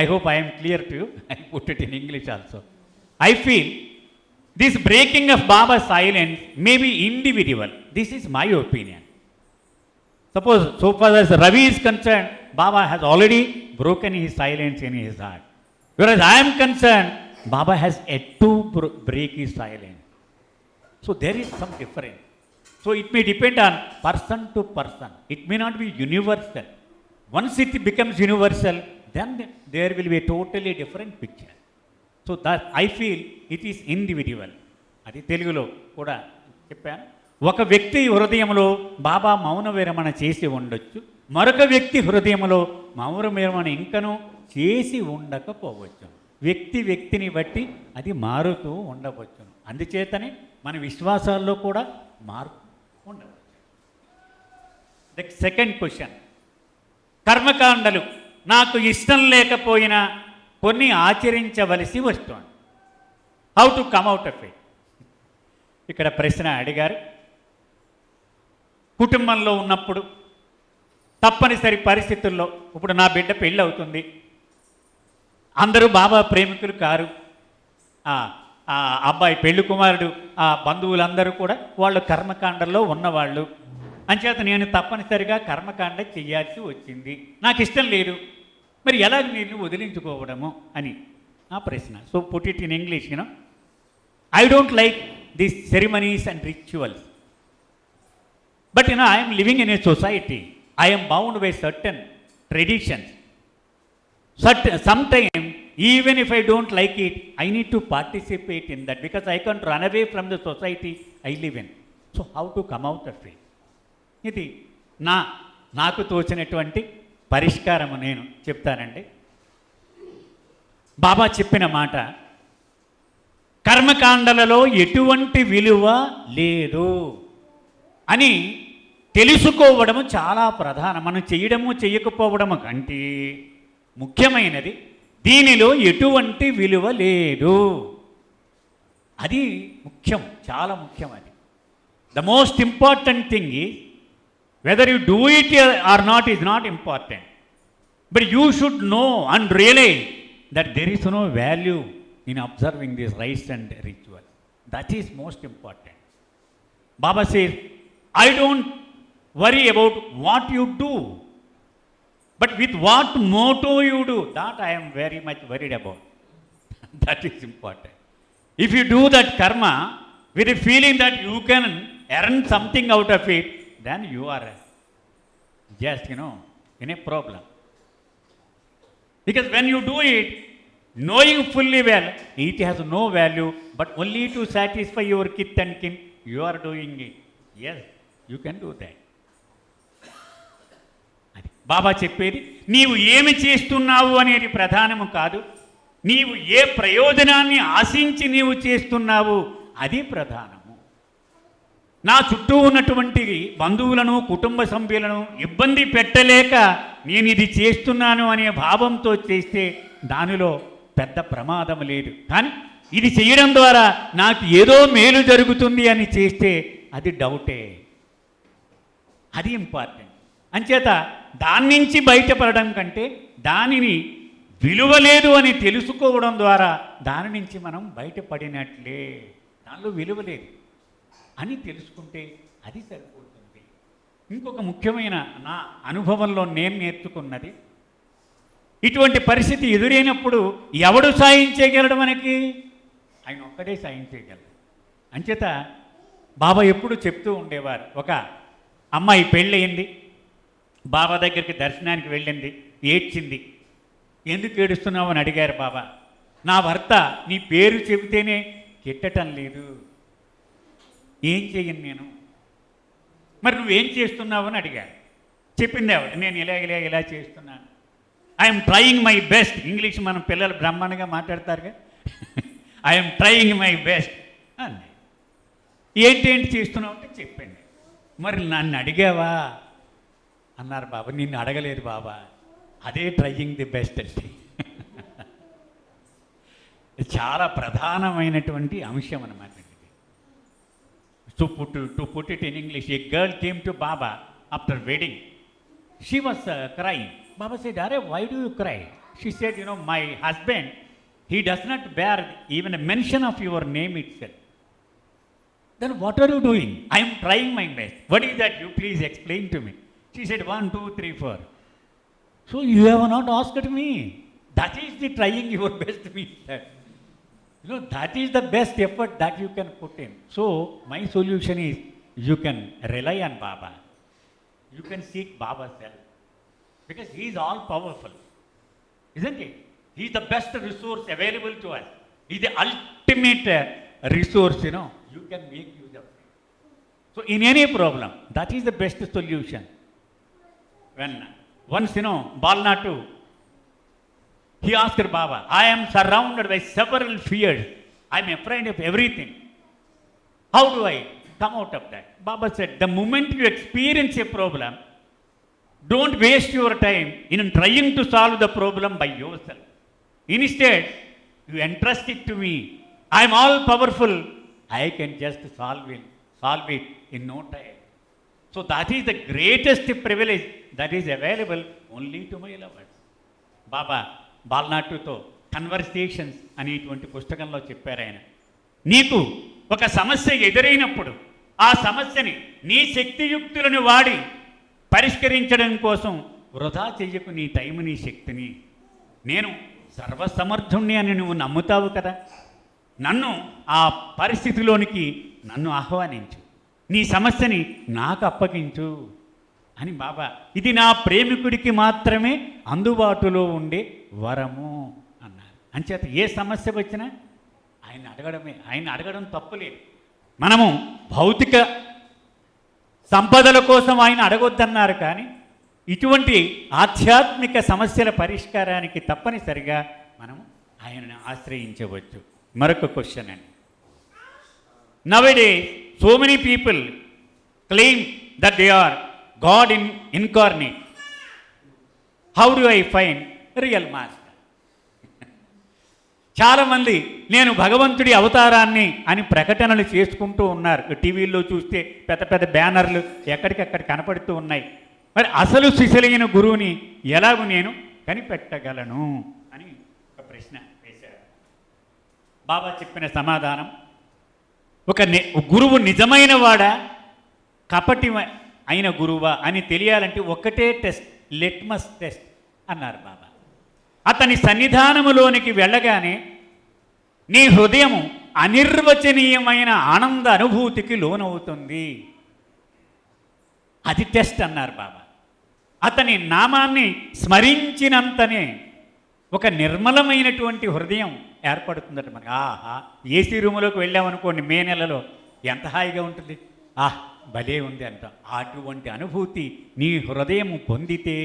I hope I am clear to you. I put it in English also. I feel this breaking of Baba's silence may be individual. This is my opinion. Suppose, so far as Ravi is concerned, Baba has already broken his silence in his heart. Whereas I am concerned, Baba has yet to break his silence. So there is some difference. So it may depend on person to person. It may not be universal. Once it becomes universal, then there will be a totally different picture. So that I feel it is individual. అది తెలుగులో కూడా చెప్పాను. ఒక వ్యక్తి హృదయంలో బాబా మౌన విరమణ చేసి ఉండొచ్చు, మరొక వ్యక్తి హృదయంలో మౌన విరమణ ఇంకనూ చేసి ఉండకపోవచ్చు. వ్యక్తిని బట్టి అది మారుతూ ఉండవచ్చును. అందుచేతనే మన విశ్వాసాల్లో కూడా మార్పు ఉండవచ్చు. ద సెకండ్ క్వశ్చన్, కర్మకాండలు నాకు ఇష్టం లేకపోయినా కొన్ని ఆచరించవలసి వస్తుంది. How to come out of it? ఇక్కడ ప్రశ్న అడిగారు. కుటుంబంలో ఉన్నప్పుడు తప్పనిసరి పరిస్థితుల్లో, ఇప్పుడు నా బిడ్డ పెళ్ళి అవుతుంది, అందరూ బాబా ప్రేమికులు కారు, ఆ అబ్బాయి పెళ్లి కుమారుడు, ఆ బంధువులందరూ కూడా వాళ్ళు కర్మకాండల్లో ఉన్నవాళ్ళు, అంచేత నేను తప్పనిసరిగా కర్మకాండ చెయ్యాల్సి వచ్చింది, నాకు ఇష్టం లేదు, మరి ఎలాగ నేను వదిలించుకోవడము అని ఆ ప్రశ్న. So put it in English, you know, I don't like these ceremonies and rituals, but I am living in a society. I am bound by certain traditions. Sometimes, even if I don't like it, I need to participate in that because I can't run away from the society I live in. So how to come out of it? ఇది నాకు తోచినటువంటి పరిష్కారము నేను చెప్తానండి. బాబా చెప్పిన మాట, కర్మకాండలలో ఎటువంటి విలువ లేదు అని తెలుసుకోవడము చాలా ప్రధానం. మనం చేయడము చేయకపోవడము కంటే ముఖ్యమైనది దీనిలో ఎటువంటి విలువ లేదు, అది ముఖ్యం, చాలా ముఖ్యం. అది the most important thing is whether you do it or not is not important, but you should know and realise that there is no value in observing this rites and ritual. That is most important. Baba says, I don't worry about what you do, but with what motto you do, that I am very much worried about. That is important. If you do that karma with a feeling that you can earn something out of it, then you are just, in a problem. Because when you do it, knowing fully well, it has no value, but only to satisfy your kith and kin, you are doing it. Yes, you can do that. అది బాబా చెప్పేది. నీవు ఏమి చేస్తున్నావు అనేది ప్రధానము కాదు, నీవు ఏ ప్రయోజనాన్ని ఆశించి నీవు చేస్తున్నావు అది ప్రధానము. నా చుట్టూ ఉన్నటువంటి బంధువులను, కుటుంబ సభ్యులను ఇబ్బంది పెట్టలేక నేను ఇది చేస్తున్నాను అనే భావంతో చేస్తే దానిలో పెద్ద ప్రమాదం లేదు. కానీ ఇది చేయడం ద్వారా నాకు ఏదో మేలు జరుగుతుంది అని చేస్తే అది డౌటే, అది ఇంపార్టెంట్. అంచేత దాని నుంచి బయటపడడం కంటే దానిని విలువ లేదు అని తెలుసుకోవడం ద్వారా దాని నుంచి మనం బయటపడినట్లే. దానిలో విలువ లేదు అని తెలుసుకుంటే అది సరిపోతుంది. ఇంకొక ముఖ్యమైన నా అనుభవంలో నేను నేర్చుకున్నది, ఇటువంటి పరిస్థితి ఎదురైనప్పుడు ఎవడు సాయం చేయగలడు మనకి? ఆయన ఒక్కడే సాయం చేయగలడు. అంచేత బాబా ఎప్పుడు చెప్తూ ఉండేవారు, ఒక అమ్మాయి పెళ్ళయింది, బాబా దగ్గరికి దర్శనానికి వెళ్ళింది, ఏడ్చింది. ఎందుకు ఏడుస్తున్నావు అని అడిగారు బాబా. నా భర్త నీ పేరు చెబితేనే కిట్టటం లేదు, ఏం చెయ్యను నేను, మరి నువ్వేం చేస్తున్నావు అని అడిగారు. చెప్పింది ఆవిడ, నేను ఇలా చేస్తున్నాను, I'm trying my best. English మన పిల్లలు బ్రహ్మాండంగా మాట్లాడతారుగా, ఐఎమ్ ట్రయింగ్ మై బెస్ట్ అండి. ఏంటి చేస్తున్నావు అంటే చెప్పింది. మరి నన్ను అడిగావా అన్నారు బాబా. నిన్ను అడగలేదు బాబా, అదే ట్రయింగ్ ది బెస్ట్ అంటే. చాలా ప్రధానమైనటువంటి అంశం అన్నమాట. To put it in English, a girl came to Baba after wedding. She was crying. Baba said, "Arey, why do you cry?" She said, my husband, he does not bear even a mention of your name itself. Then what are you doing? I am trying my best. What is that? You please explain to me. She said, 1, 2, 3, 4. So you have not asked me. That is the trying your best means that. That is the best effort that you can put in. So my solution is, you can rely on Baba. You can seek Baba's help. Because he is all powerful. Isn't it? He is the best resource available to us. He is the ultimate resource, you can make use of it. So in any problem, that is the best solution. When once, Balnatu, he asked Baba, I am surrounded by several fears. I am afraid of everything. How do I come out of that? Baba said, the moment you experience a problem, Don't waste your time in trying to solve the problem by yourself. Instead, you entrust it to me. I am all powerful. I can just solve it in no time. So that is the greatest privilege that is available only to my lovers. Baba బాల్నాటుతో conversations అనేటువంటి పుస్తకంలో చెప్పారు ఆయన. నీకు ఒక సమస్య ఎదురైనప్పుడు ఆ సమస్యని నీ శక్తియుక్తులను వాడి పరిష్కరించడం కోసం వృధా చెయ్యకు నీ టైం, నీ శక్తిని. నేను సర్వసమర్థుణ్ణి అని నువ్వు నమ్ముతావు కదా, నన్ను ఆ పరిస్థితిలోనికి నన్ను ఆహ్వానించు, నీ సమస్యని నాకు అప్పగించు అని బాబా. ఇది నా ప్రేమికుడికి మాత్రమే అందుబాటులో ఉండే వరము అన్నారు. అంచేత ఏ సమస్య వచ్చినా ఆయన అడగడమే. ఆయన అడగడం తప్పులేదు. మనము భౌతిక సంపదల కోసం ఆయన అడగొద్దన్నారు, కానీ ఇటువంటి ఆధ్యాత్మిక సమస్యల పరిష్కారానికి తప్పనిసరిగా మనము ఆయనను ఆశ్రయించవచ్చు. మరొక క్వశ్చన్ అండి. Nowadays, so many people claim that they are God incarnate. How do I find real master? చాలామంది నేను భగవంతుడి అవతారాన్ని అని ప్రకటనలు చేసుకుంటూ ఉన్నారు. టీవీల్లో చూస్తే పెద్ద పెద్ద బ్యానర్లు ఎక్కడికక్కడ కనపడుతూ ఉన్నాయి. మరి అసలు సిసలైన గురువుని ఎలాగూ నేను కనిపెట్టగలను అని ఒక ప్రశ్న వేశారు. బాబా చెప్పిన సమాధానం, ఒక గురువు నిజమైన వాడా కపటి అయిన గురువా అని తెలియాలంటే ఒక్కటే టెస్ట్, లిట్మస్ టెస్ట్ అన్నారు బాబా. అతని సన్నిధానములోనికి వెళ్ళగానే నీ హృదయం అనిర్వచనీయమైన ఆనంద అనుభూతికి లోనవుతుంది. అది టెస్ట్ అన్నారు బాబా. అతని నామాన్ని స్మరించినంతనే ఒక నిర్మలమైనటువంటి హృదయం ఏర్పడుతుందట మనకి. ఆహా, ఏసీ రూములోకి వెళ్ళామనుకోండి మే నెలలో, ఎంత హాయిగా ఉంటుంది, భలే ఉంది అంట. అటువంటి అనుభూతి నీ హృదయం పొందితే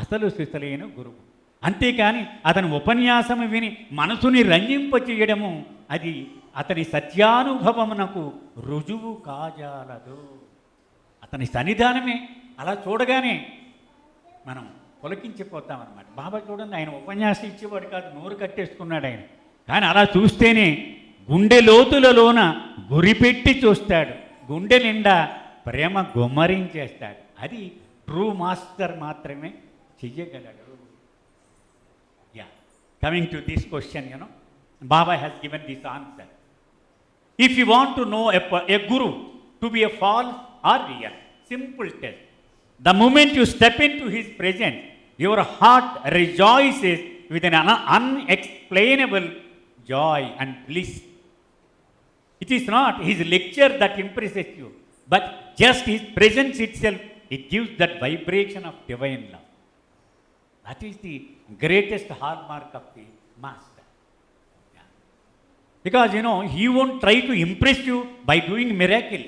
అసలు సిసలైన గురువు. అంతేకాని అతని ఉపన్యాసము విని మనసుని రంజింపచేయడము అది అతని సత్యానుభవమునకు రుజువు కాజాలదు. అతని సన్నిధానమే అలా చూడగానే మనం పులకించిపోతామన్నమాట. బాబా చూడండి, ఆయన ఉపన్యాసం ఇచ్చేవాడు కాదు, నోరు కట్టేసుకున్నాడు ఆయన. కానీ అలా చూస్తేనే గుండె లోతులలోన గురిపెట్టి చూస్తాడు, గుండె నిండా ప్రేమ గుమ్మరించేస్తాడు. అది ట్రూ మాస్టర్ మాత్రమే చెయ్యగలడు. Yeah, coming to this question, Baba has given this answer. If you want to know a guru to be a false or real, simple test. The moment you step into his presence, your heart rejoices with an unexplainable joy and bliss. It is not his lecture that impresses you, but just his presence itself. It gives that vibration of divine love. That is the greatest hallmark of the master. Yeah. Because he won't try to impress you by doing miracle,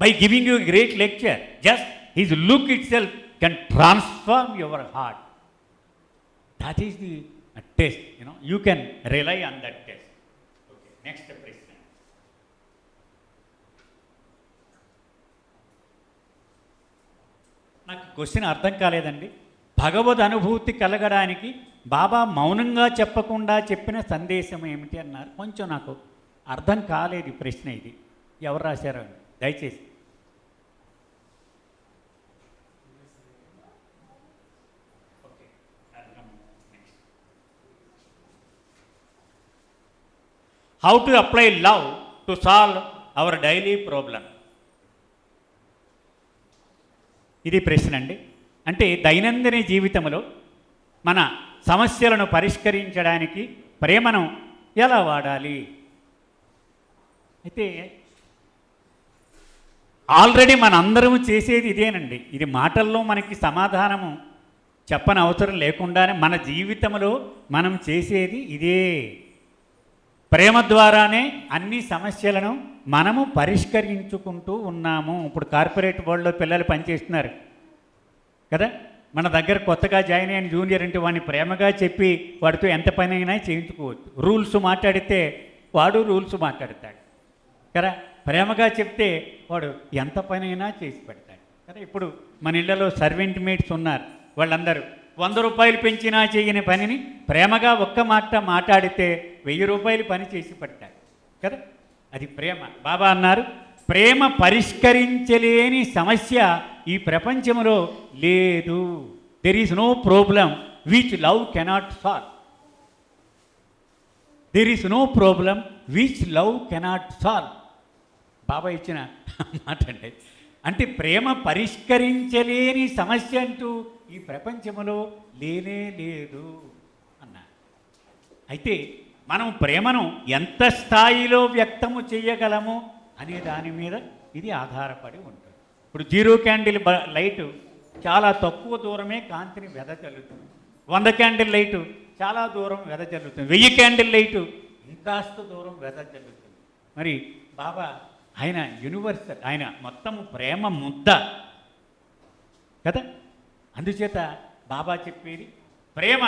by giving you a great lecture. Just his look itself can transform your heart. That is the test. You can rely on that test. Okay, next question. నాకు question అర్థం కాలేదండి. భగవద్ అనుభూతి కలగడానికి బాబా మౌనంగా చెప్పకుండా చెప్పిన సందేశం ఏమిటి అన్నారు. కొంచెం నాకు అర్థం కాలేదు ఈ ప్రశ్న. ఇది ఎవరు రాశారో దయచేసి. How to apply love to solve hour daily problem. ఇది ప్రశ్న అండి. అంటే దైనందిన జీవితంలో మన సమస్యలను పరిష్కరించడానికి ప్రేమను ఎలా వాడాలి? అయితే ఆల్రెడీ మనందరం చేసేది ఇదేనండి. ఇది మాటల్లో మనకి సమాధానము చెప్పని అవసరం లేకుండానే మన జీవితంలో మనం చేసేది ఇదే. ప్రేమ ద్వారానే అన్ని సమస్యలను మనము పరిష్కరించుకుంటూ ఉన్నాము. ఇప్పుడు కార్పొరేట్ వరల్డ్లో పిల్లలు పనిచేస్తున్నారు కదా, మన దగ్గర కొత్తగా జాయిన్ అయిన జూనియర్ అంటే వాడిని ప్రేమగా చెప్పి వాడితో ఎంత పని అయినా చేయించుకోవచ్చు. రూల్స్ మాట్లాడితే వాడు రూల్స్ మాట్లాడతాడు కదా, ప్రేమగా చెప్తే వాడు ఎంత పని అయినా చేసి పెడతాడు. కదా. ఇప్పుడు మన ఇళ్లలో సర్వెంట్ మేట్స్ ఉన్నారు, వాళ్ళందరూ 100 రూపాయలు పెంచినా చేయని పనిని ప్రేమగా ఒక్క మాట మాట్లాడితే 1000 రూపాయలు పని చేసి పడతారు కదా. అది ప్రేమ. బాబా అన్నారు, ప్రేమ పరిష్కరించలేని సమస్య ఈ ప్రపంచంలో లేదు. There is no problem which love cannot solve. There is no problem which love cannot solve. Baba ఇచ్చిన మాట అండి. అంటే ప్రేమ పరిష్కరించలేని సమస్య అంటూ ఈ ప్రపంచంలో లేనే లేదు అన్నారు. అయితే మనం ప్రేమను ఎంత స్థాయిలో వ్యక్తము చేయగలము అనే దాని మీద ఇది ఆధారపడి ఉంటుంది. ఇప్పుడు 0 క్యాండిల్ లైటు చాలా తక్కువ దూరమే కాంతిని వెదజల్లుతుంది. 100 క్యాండిల్ లైటు చాలా దూరం వెదజల్లుతుంది. 1000 క్యాండిల్ లైటు ఇంకాస్త దూరం వెదజల్లుతుంది. మరి బాబా ఆయన యూనివర్సల్, ఆయన మొత్తము ప్రేమ ముద్ద కదా. అందుచేత బాబా చెప్పేది ప్రేమ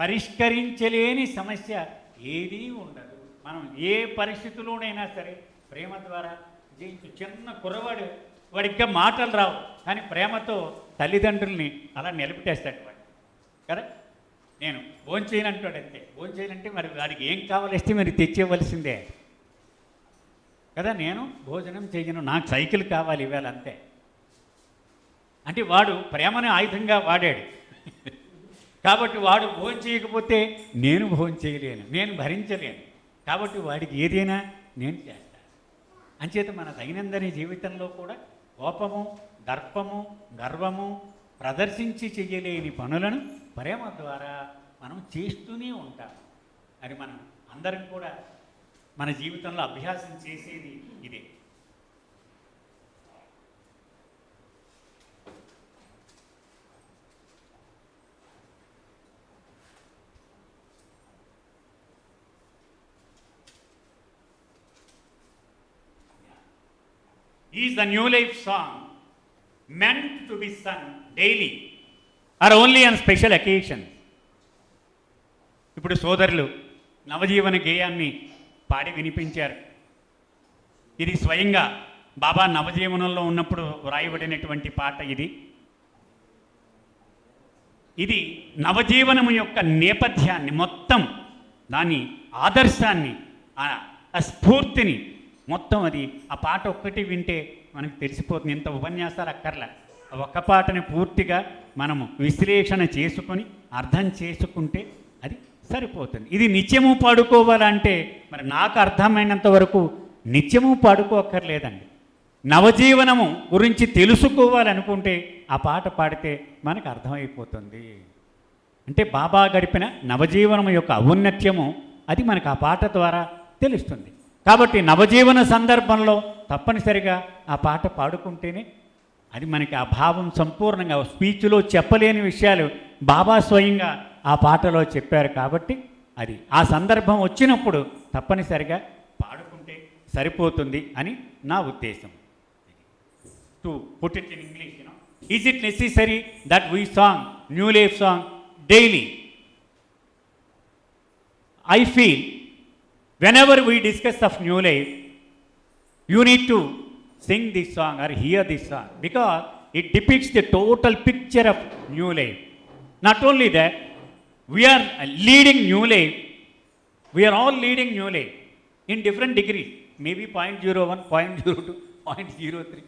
పరిష్కరించలేని సమస్య ఏదీ ఉండదు. మనం ఏ పరిస్థితుల్లోనైనా సరే ప్రేమ ద్వారా జయించు. చిన్న కుర్రవాడు, వాడికి మాటలు రావు, కానీ ప్రేమతో తల్లిదండ్రుల్ని అలా నిలబెట్టేస్తాడు వాడు కదా. నేను భోంచేయనంటాడు అంతే. భోంచేయనంటే మరి వాడికి ఏం కావాలిస్తే మరి తెచ్చేవలసిందే కదా. నేను భోజనం చేయను, నాకు సైకిల్ కావాలి ఇవాళ అంతే. అంటే వాడు ప్రేమను ఆయుధంగా వాడాడు కాబట్టి వాడు భోజనం చేయకపోతే నేను భోజనం చేయలేను, నేను భరించలేను. కాబట్టి వాడికి ఏదైనా నేను చేస్తాను. అంచేత మన దైనందిన జీవితంలో కూడా కోపము, దర్పము, గర్వము ప్రదర్శించి చెయ్యలేని పనులను ప్రేమ ద్వారా మనం చేస్తూనే ఉంటాం. అది మనం అందరం కూడా మన జీవితంలో అభ్యాసం చేసేది ఇదే. Is the new life song meant to be sung daily or only on special occasions? ఇప్పుడు సోదరులు నవజీవన గేయాన్ని పాడి వినిపించారు. ఇది స్వయంగా బాబా నవజీవనంలో ఉన్నప్పుడు వ్రాయబడినటువంటి పాట ఇది. ఇది నవజీవనము యొక్క నేపథ్యాన్ని మొత్తం, దాని ఆదర్శాన్ని, ఆ స్ఫూర్తిని మొత్తం అది ఆ పాట ఒక్కటి వింటే మనకు తెలిసిపోతుంది. ఇంత ఉపన్యాసాలు అక్కర్లా, ఒక్క పాటని పూర్తిగా మనము విశ్లేషణ చేసుకొని అర్థం చేసుకుంటే అది సరిపోతుంది. ఇది నిత్యము పాడుకోవాలంటే మరి నాకు అర్థమైనంత వరకు నిత్యము పాడుకోక్కర్లేదండి. నవజీవనము గురించి తెలుసుకోవాలనుకుంటే ఆ పాట పాడితే మనకు అర్థమైపోతుంది. అంటే బాబా గడిపిన నవజీవనము యొక్క ఔన్నత్యము అది మనకు ఆ పాట ద్వారా తెలుస్తుంది. కాబట్టి నవజీవన సందర్భంలో తప్పనిసరిగా ఆ పాట పాడుకుంటేనే అది మనకి ఆ భావం సంపూర్ణంగా, స్పీచ్లో చెప్పలేని విషయాలు బాబా స్వయంగా ఆ పాటలో చెప్పారు. కాబట్టి అది ఆ సందర్భం వచ్చినప్పుడు తప్పనిసరిగా పాడుకుంటే సరిపోతుంది అని నా ఉద్దేశం. To put it in English, is it necessary that we song new life song daily? I feel whenever we discuss of new life, you need to sing this song or hear this song because it depicts the total picture of new life. Not only that, we are leading new life. We are all leading new life in different degrees, maybe 0.01, 0.02, 0.03.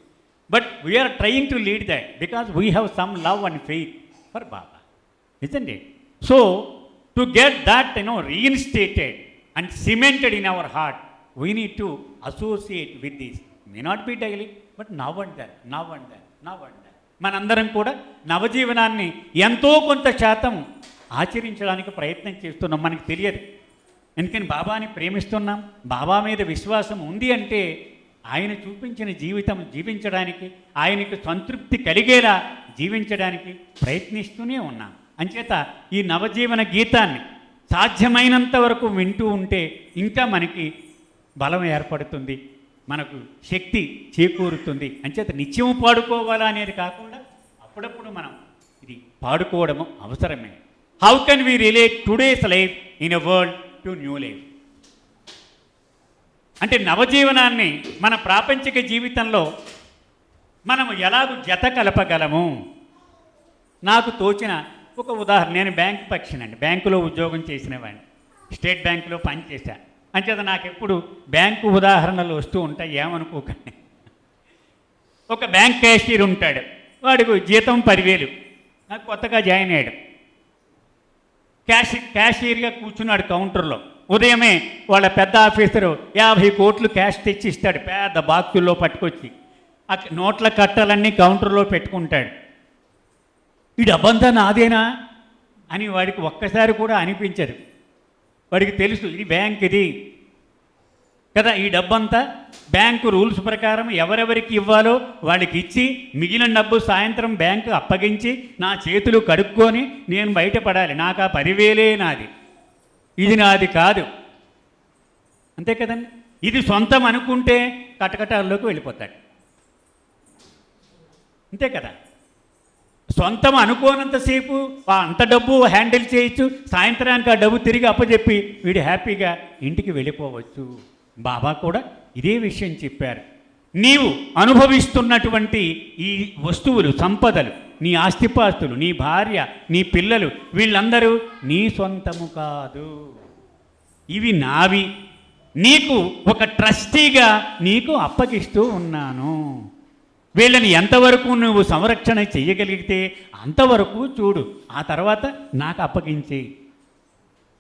But we are trying to lead that because we have some love and faith for Baba, isn't it? So, to get that, reinstated and cemented in our heart, we need to associate with this. May not be daily, but now and then, now and then, now and then. మనందరం కూడా నవజీవనాన్ని ఎంతో కొంత శాతం ఆచరించడానికి ప్రయత్నం చేస్తున్నాం. మనకు తెలియదు, ఎందుకని బాబాని ప్రేమిస్తున్నాం, బాబా మీద విశ్వాసం ఉంది అంటే ఆయన చూపించిన జీవితం జీవించడానికి, ఆయనకు సంతృప్తి కలిగేలా జీవించడానికి ప్రయత్నిస్తూనే ఉన్నాం. అంచేత ఈ నవజీవన గీతాన్ని సాధ్యమైనంత వరకు వింటూ ఉంటే ఇంకా మనకి బలం ఏర్పడుతుంది, మనకు శక్తి చేకూరుతుంది. అంచేత నిత్యం పాడుకోవాలా అనేది కాకుండా అప్పుడప్పుడు మనం ఇది పాడుకోవడము అవసరమే. How can we relate today's life in a world to new life? అంటే నవజీవనాన్ని మన ప్రాపంచిక జీవితంలో మనము ఎలాగూ జత కలపగలము? నాకు తోచిన ఒక ఉదాహరణ, నేను బ్యాంక్ పక్షినండి, బ్యాంకులో ఉద్యోగం చేసినవాడిని, స్టేట్ బ్యాంకులో పనిచేశాను. అంచేత నాకు ఎప్పుడు బ్యాంకు ఉదాహరణలు వస్తూ ఉంటాయి, ఏమనుకోకండి. ఒక బ్యాంక్ క్యాషియర్ ఉంటాడు, వాడికి జీతం 10,000, నాకు కొత్తగా జాయిన్ అయ్యాడు. క్యాషియర్గా కూర్చున్నాడు కౌంటర్లో. ఉదయమే వాళ్ళ పెద్ద ఆఫీసరు 50 కోట్లు క్యాష్ తెచ్చి ఇస్తాడు, పెద్ద బాక్సుల్లో పట్టుకొచ్చి. ఆ నోట్ల కట్టలన్నీ కౌంటర్లో పెట్టుకుంటాడు. ఈ డబ్బంతా నాదేనా అని వాడికి ఒక్కసారి కూడా అనిపించదు. వాడికి తెలుసు ఇది బ్యాంక్, ఇది కదా, ఈ డబ్బంతా బ్యాంకు రూల్స్ ప్రకారం ఎవరెవరికి ఇవ్వాలో వాళ్ళకి ఇచ్చి, మిగిలిన డబ్బు సాయంత్రం బ్యాంకు అప్పగించి నా చేతులు కడుక్కొని నేను బయటపడాలి. నాకు ఆ 10,000 నాది, ఇది నాది కాదు. అంతే కదండి. ఇది సొంతం అనుకుంటే కటకటాల్లోకి వెళ్ళిపోతాడు. అంతే కదా. సొంతం అనుకోనంతసేపు అంత డబ్బు హ్యాండిల్ చేయొచ్చు, సాయంత్రానికి ఆ డబ్బు తిరిగి అప్పచెప్పి వీడు హ్యాపీగా ఇంటికి వెళ్ళిపోవచ్చు. బాబా కూడా ఇదే విషయం చెప్పారు. నీవు అనుభవిస్తున్నటువంటి ఈ వస్తువులు, సంపదలు, నీ ఆస్తిపాస్తులు, నీ భార్య, నీ పిల్లలు, వీళ్ళందరూ నీ సొంతము కాదు, ఇవి నావి. నీకు ఒక ట్రస్టీగా నీకు అప్పగిస్తూ ఉన్నాను. వీళ్ళని ఎంతవరకు నువ్వు సంరక్షణ చేయగలిగితే అంతవరకు చూడు, ఆ తర్వాత నాకు అప్పగించే.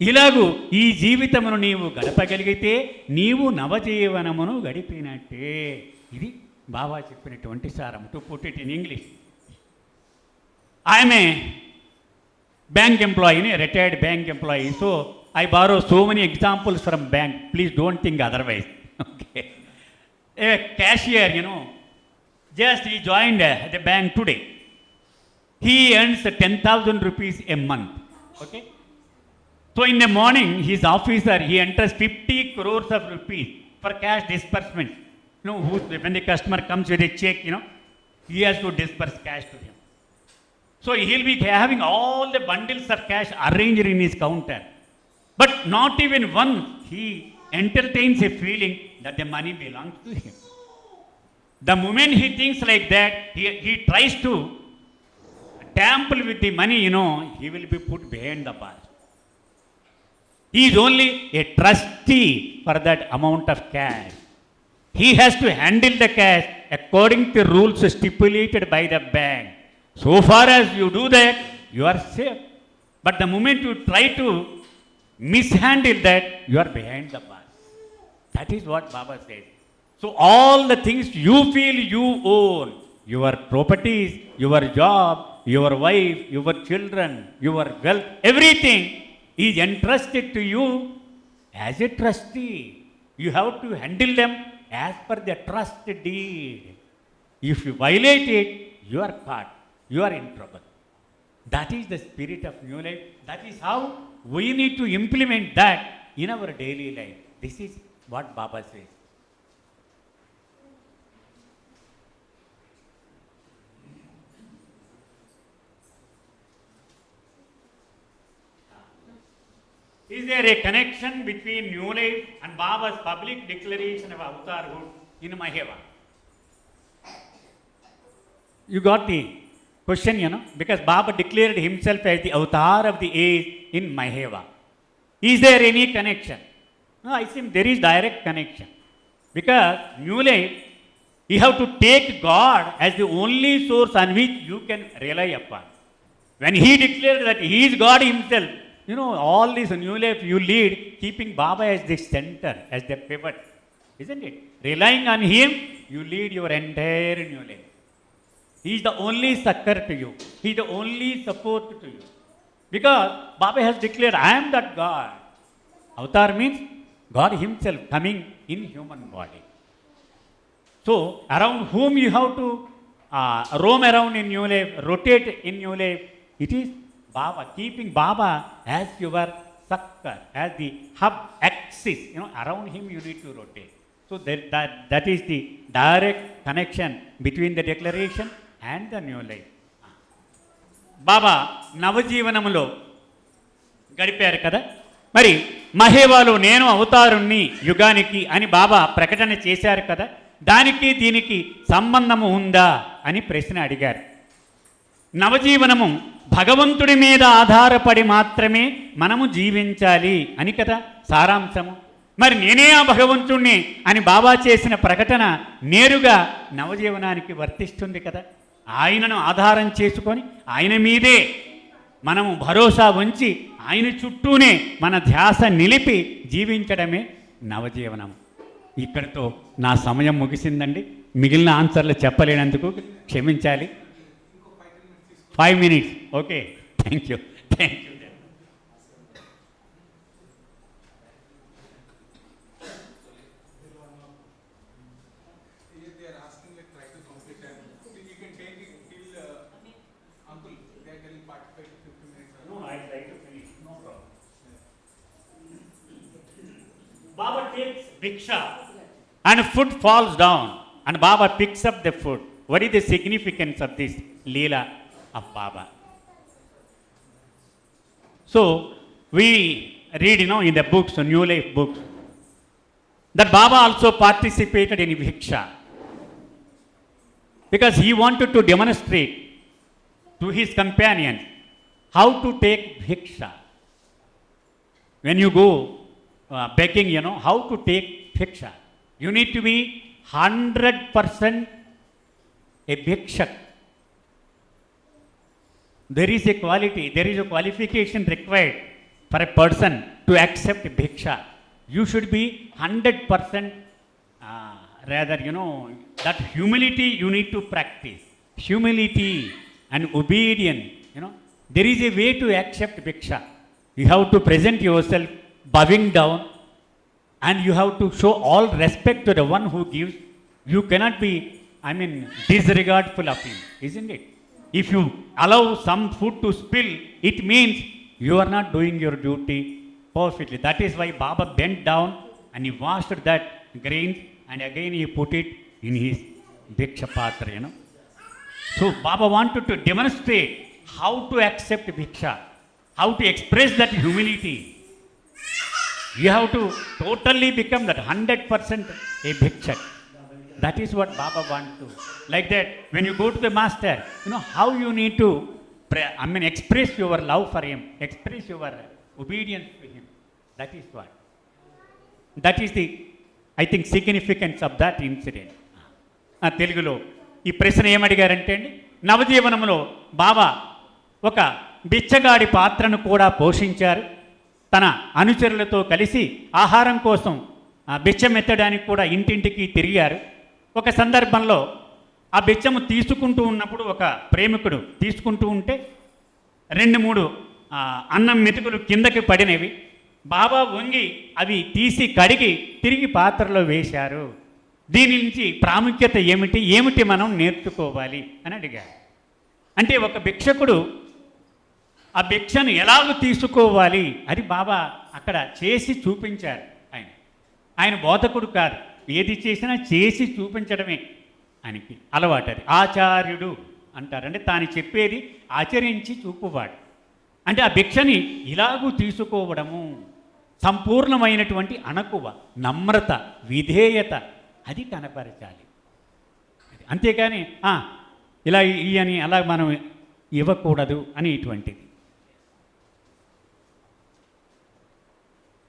ఇలాగూ ఈ జీవితమును నీవు గడపగలిగితే నీవు నవజీవనమును గడిపినట్టే. ఇది బాబా చెప్పినటువంటి సారం. To put it in English, I'm a bank ఎంప్లాయీని, retired bank employee. So I borrow so many examples from bank, please don't think otherwise. Okay, a cashier, just he joined the bank today. He earns 10,000 rupees a month. Okay. So in the morning, his officer, he enters 50 crores of rupees for cash disbursement. When the customer comes with a check, he has to disburse cash to him. So he'll be having all the bundles of cash arranged in his counter. But not even once he entertains a feeling that the money belongs to him. The moment he thinks like that, he tries to tamper with the money, he will be put behind the bars. He is only a trustee for that amount of cash. He has to handle the cash according to rules stipulated by the bank. So far as you do that, you are safe. But the moment you try to mishandle that, you are behind the bars. That is what Baba says. So all the things you feel you own, your properties, your job, your wife, your children, your wealth, everything is entrusted to you as a trustee. You have to handle them as per the trust deed. If you violate it, you are caught. You are in trouble. That is the spirit of new life. That is how we need to implement that in our daily life. This is what Baba says. Is there a connection between new life and Baba's public declaration of avatarhood in Maheva? You got the question, because Baba declared himself as the avatar of the age in Maheva. Is there any connection? No, I think there is direct connection. Because new life, you have to take God as the only source on which you can rely upon. When he declared that he is God himself, all this new life you lead, keeping Baba as the center, as the pivot, isn't it? Relying on him, you lead your entire new life. He is the only succor to you. He is the only support to you. Because Baba has declared, I am that God. Avatar means God himself coming in human body. So, around whom you have to roam around in new life, rotate in new life, it is Baba, keeping Baba as your succor, as the hub axis, around him you need to rotate. So that is the direct connection between the declaration and the new life. Baba నవజీవనములో గడిపారు కదా. మరి మహేవాలో నేను అవతారుణ్ణి యుగానికి అని బాబా ప్రకటన చేశారు కదా. దానికి దీనికి సంబంధము ఉందా అని ప్రశ్న అడిగారు. నవజీవనము భగవంతుడి మీద ఆధారపడి మాత్రమే మనము జీవించాలి అని కదా సారాంశము. మరి నేనే ఆ భగవంతుణ్ణి అని బాబా చేసిన ప్రకటన నేరుగా నవజీవనానికి వర్తిస్తుంది కదా. ఆయనను ఆధారం చేసుకొని ఆయన మీదే మనము భరోసా ఉంచి ఆయన చుట్టూనే మన ధ్యాస నిలిపి జీవించడమే నవజీవనం. ఇక్కడితో నా సమయం ముగిసిందండి. మిగిలిన ఆన్సర్లు చెప్పలేనందుకు క్షమించాలి. 5 minutes. Okay, thank you. They are asking, like, try to complete time. You can take it till uncle. They are telling 45 to 50 minutes. No, I try to finish. No problem. Baba takes Bhiksha and food falls down and Baba picks up the food. What is the significance of this Leela of Baba? So, we read, in the books, New Life books, that Baba also participated in Bhiksha because he wanted to demonstrate to his companions how to take Bhiksha. When you go begging, how to take Bhiksha. You need to be 100% a Bhikshak. There is a quality, there is a qualification required for a person to accept Bhiksha. You should be 100%, rather, that humility you need to practice. Humility and obedience, There is a way to accept Bhiksha. You have to present yourself bowing down and you have to show all respect to the one who gives. You cannot be, disregardful of him, isn't it? If you allow some food to spill, it means you are not doing your duty perfectly. That is why Baba bent down and he washed that grains and again he put it in his Bhiksha Patra, So Baba wanted to demonstrate how to accept Bhiksha, how to express that humility. You have to totally become that 100% a Bhikshak. That is what Baba wants to. Like that, when you go to the master, how you need to express your love for him, express your obedience to him. That is what. That is the, I think, significance of that incident. తెలుగులో ఈ ప్రశ్న ఏమడిగారంటే అండి, నవజీవనంలో బాబా ఒక బిచ్చగాడి పాత్రను కూడా పోషించారు. తన అనుచరులతో కలిసి ఆహారం కోసం బిచ్చమెత్తడానికి కూడా ఇంటింటికి తిరిగారు. ఒక సందర్భంలో ఆ బిచ్చము తీసుకుంటూ ఉన్నప్పుడు ఒక ప్రేమికుడు తీసుకుంటూ ఉంటే 2-3 అన్నం మెతుకులు కిందకి పడినవి. బాబా వంగి అవి తీసి కడిగి తిరిగి పాత్రలో వేశారు. దీని నుంచి ప్రాముఖ్యత ఏమిటి మనం నేర్చుకోవాలి అని అడిగారు. అంటే ఒక భిక్షకుడు ఆ భిక్షను ఎలాగ తీసుకోవాలి అది బాబా అక్కడ చేసి చూపించారు. ఆయన బోధకుడు కాదు, ఏది చేసినా చేసి చూపించడమే ఆయనకి అలవాటు. అది ఆచార్యుడు అంటారు. అంటే తాను చెప్పేది ఆచరించి చూపువాడు. అంటే ఆ భిక్షని ఇలాగూ తీసుకోవడము, సంపూర్ణమైనటువంటి అణకువ, నమ్రత, విధేయత అది కనపరచాలి. అంతేకాని ఇలా ఇయ్యని అలా మనం ఇవ్వకూడదు అని ఇటువంటిది.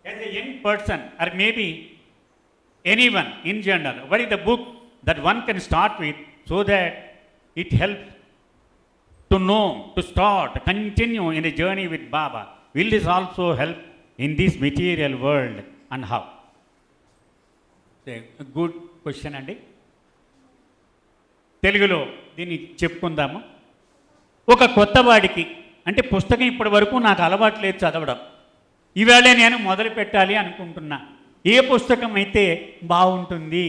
As a young person or maybe anyone in general, what is the book that one can start with so that it helps to know, to start, continue in a journey with Baba? Will this also help in this material world and how? A good question అండి. తెలుగులో దీన్ని చెప్పుకుందాము. ఒక కొత్తవాడికి అంటే పుస్తకం ఇప్పటి వరకు నాకు అలవాటు లేదు చదవడం, ఈవేళ నేను మొదలు పెట్టాలి అనుకుంటున్నా. ఏ పుస్తకం అయితే బాగుంటుంది,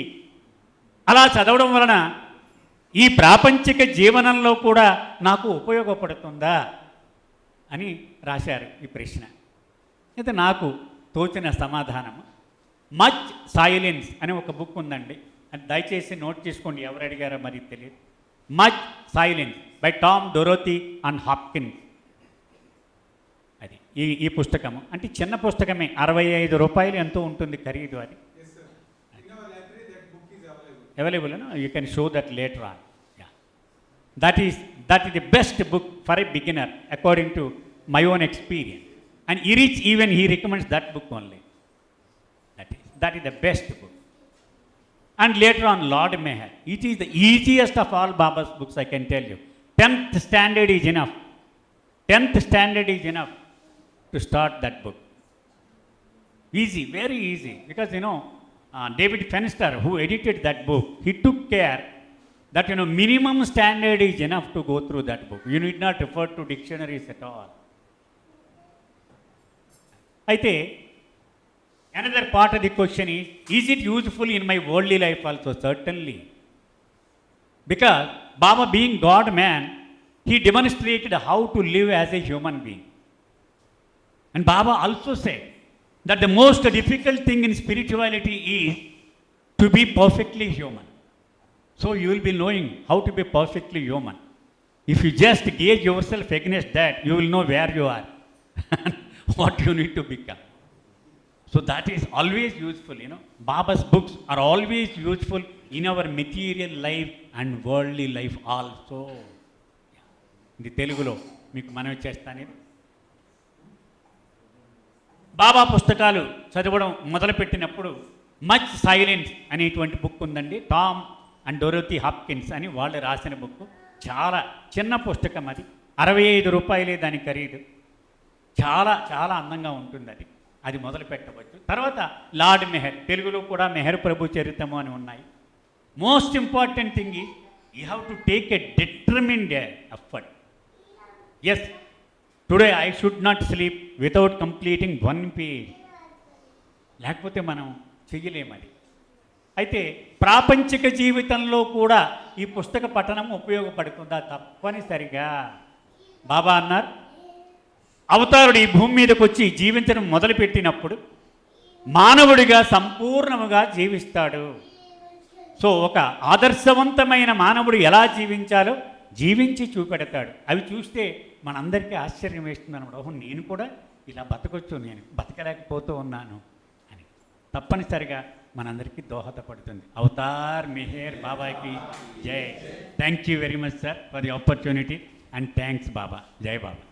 అలా చదవడం వలన ఈ ప్రాపంచిక జీవనంలో కూడా నాకు ఉపయోగపడుతుందా అని రాశారు ఈ ప్రశ్న. అయితే నాకు తోచిన సమాధానము మచ్ సైలెన్స్ అనే ఒక బుక్ ఉందండి. అది దయచేసి నోట్ చేసుకోండి, ఎవరు అడిగారో మరి తెలియదు. Much silence by Tom Dorothy and Hopkins. అది ఈ పుస్తకము అంటే చిన్న పుస్తకమే, 65 రూపాయలు ఎంతో ఉంటుంది ఖరీదు. అది available, no? You can show that later on. Yeah. That is the best book for a beginner, according to my own experience. And Irich even he recommends that book only. That is the best book. And later on, Lord Meher. It is the easiest of all Baba's books, I can tell you. 10th standard is enough. 10th standard is enough to start that book. Easy, very easy. Because, David Fenster, who edited that book, he took care that, minimum standard is enough to go through that book. You need not refer to dictionaries at all. అయితే another part of the question is it useful in my worldly life also? Certainly. Because Baba, being God man, he demonstrated how to live as a human being. And Baba also said that the most difficult thing in spirituality is to be perfectly human. So you will be knowing how to be perfectly human. If you just gauge yourself against that, you will know where you are and what you need to become. So that is always useful, Baba's books are always useful in our material life and worldly life also. ఇది తెలుగులో మీకు మనవి చేస్తాను. బాబా పుస్తకాలు చదవడం మొదలుపెట్టినప్పుడు much silence అనేటువంటి book ఉందండి. టామ్ అండ్ డొరోథీ హాప్కిన్స్ అని వాళ్ళు రాసిన బుక్. చాలా చిన్న పుస్తకం అది, 65 రూపాయలే దాని ఖరీదు. చాలా చాలా అందంగా ఉంటుంది అది. అది మొదలు పెట్టవచ్చు. తర్వాత లార్డ్ మెహర్, తెలుగులో కూడా మెహర్ ప్రభు చరిత్రము అని ఉన్నాయి. Most important thing is you have to take a determined effort. Yes, today I should not sleep without completing 1 page. లేకపోతే మనం చెయ్యలేము అది. అయితే ప్రాపంచిక జీవితంలో కూడా ఈ పుస్తక పఠనం ఉపయోగపడుతుందా? తప్పనిసరిగా. బాబా అన్నారు, అవతారుడు ఈ భూమి మీదకి వచ్చి జీవించడం మొదలుపెట్టినప్పుడు మానవుడిగా సంపూర్ణముగా జీవిస్తాడు. సో ఒక ఆదర్శవంతమైన మానవుడు ఎలా జీవించాలో జీవించి చూపెడతాడు. అవి చూస్తే మనందరికీ ఆశ్చర్యం వేస్తుంది అన్నమాట. ఓహో, నేను కూడా ఇలా బతకొచ్చు, నేను బతకలేకపోతూ ఉన్నాను అని. తప్పనిసరిగా మనందరికీ దోహదపడుతుంది. అవతార్ మెహర్ బాబాకి జై. Thank you very much sir for the opportunity and thanks Baba. జై బాబా.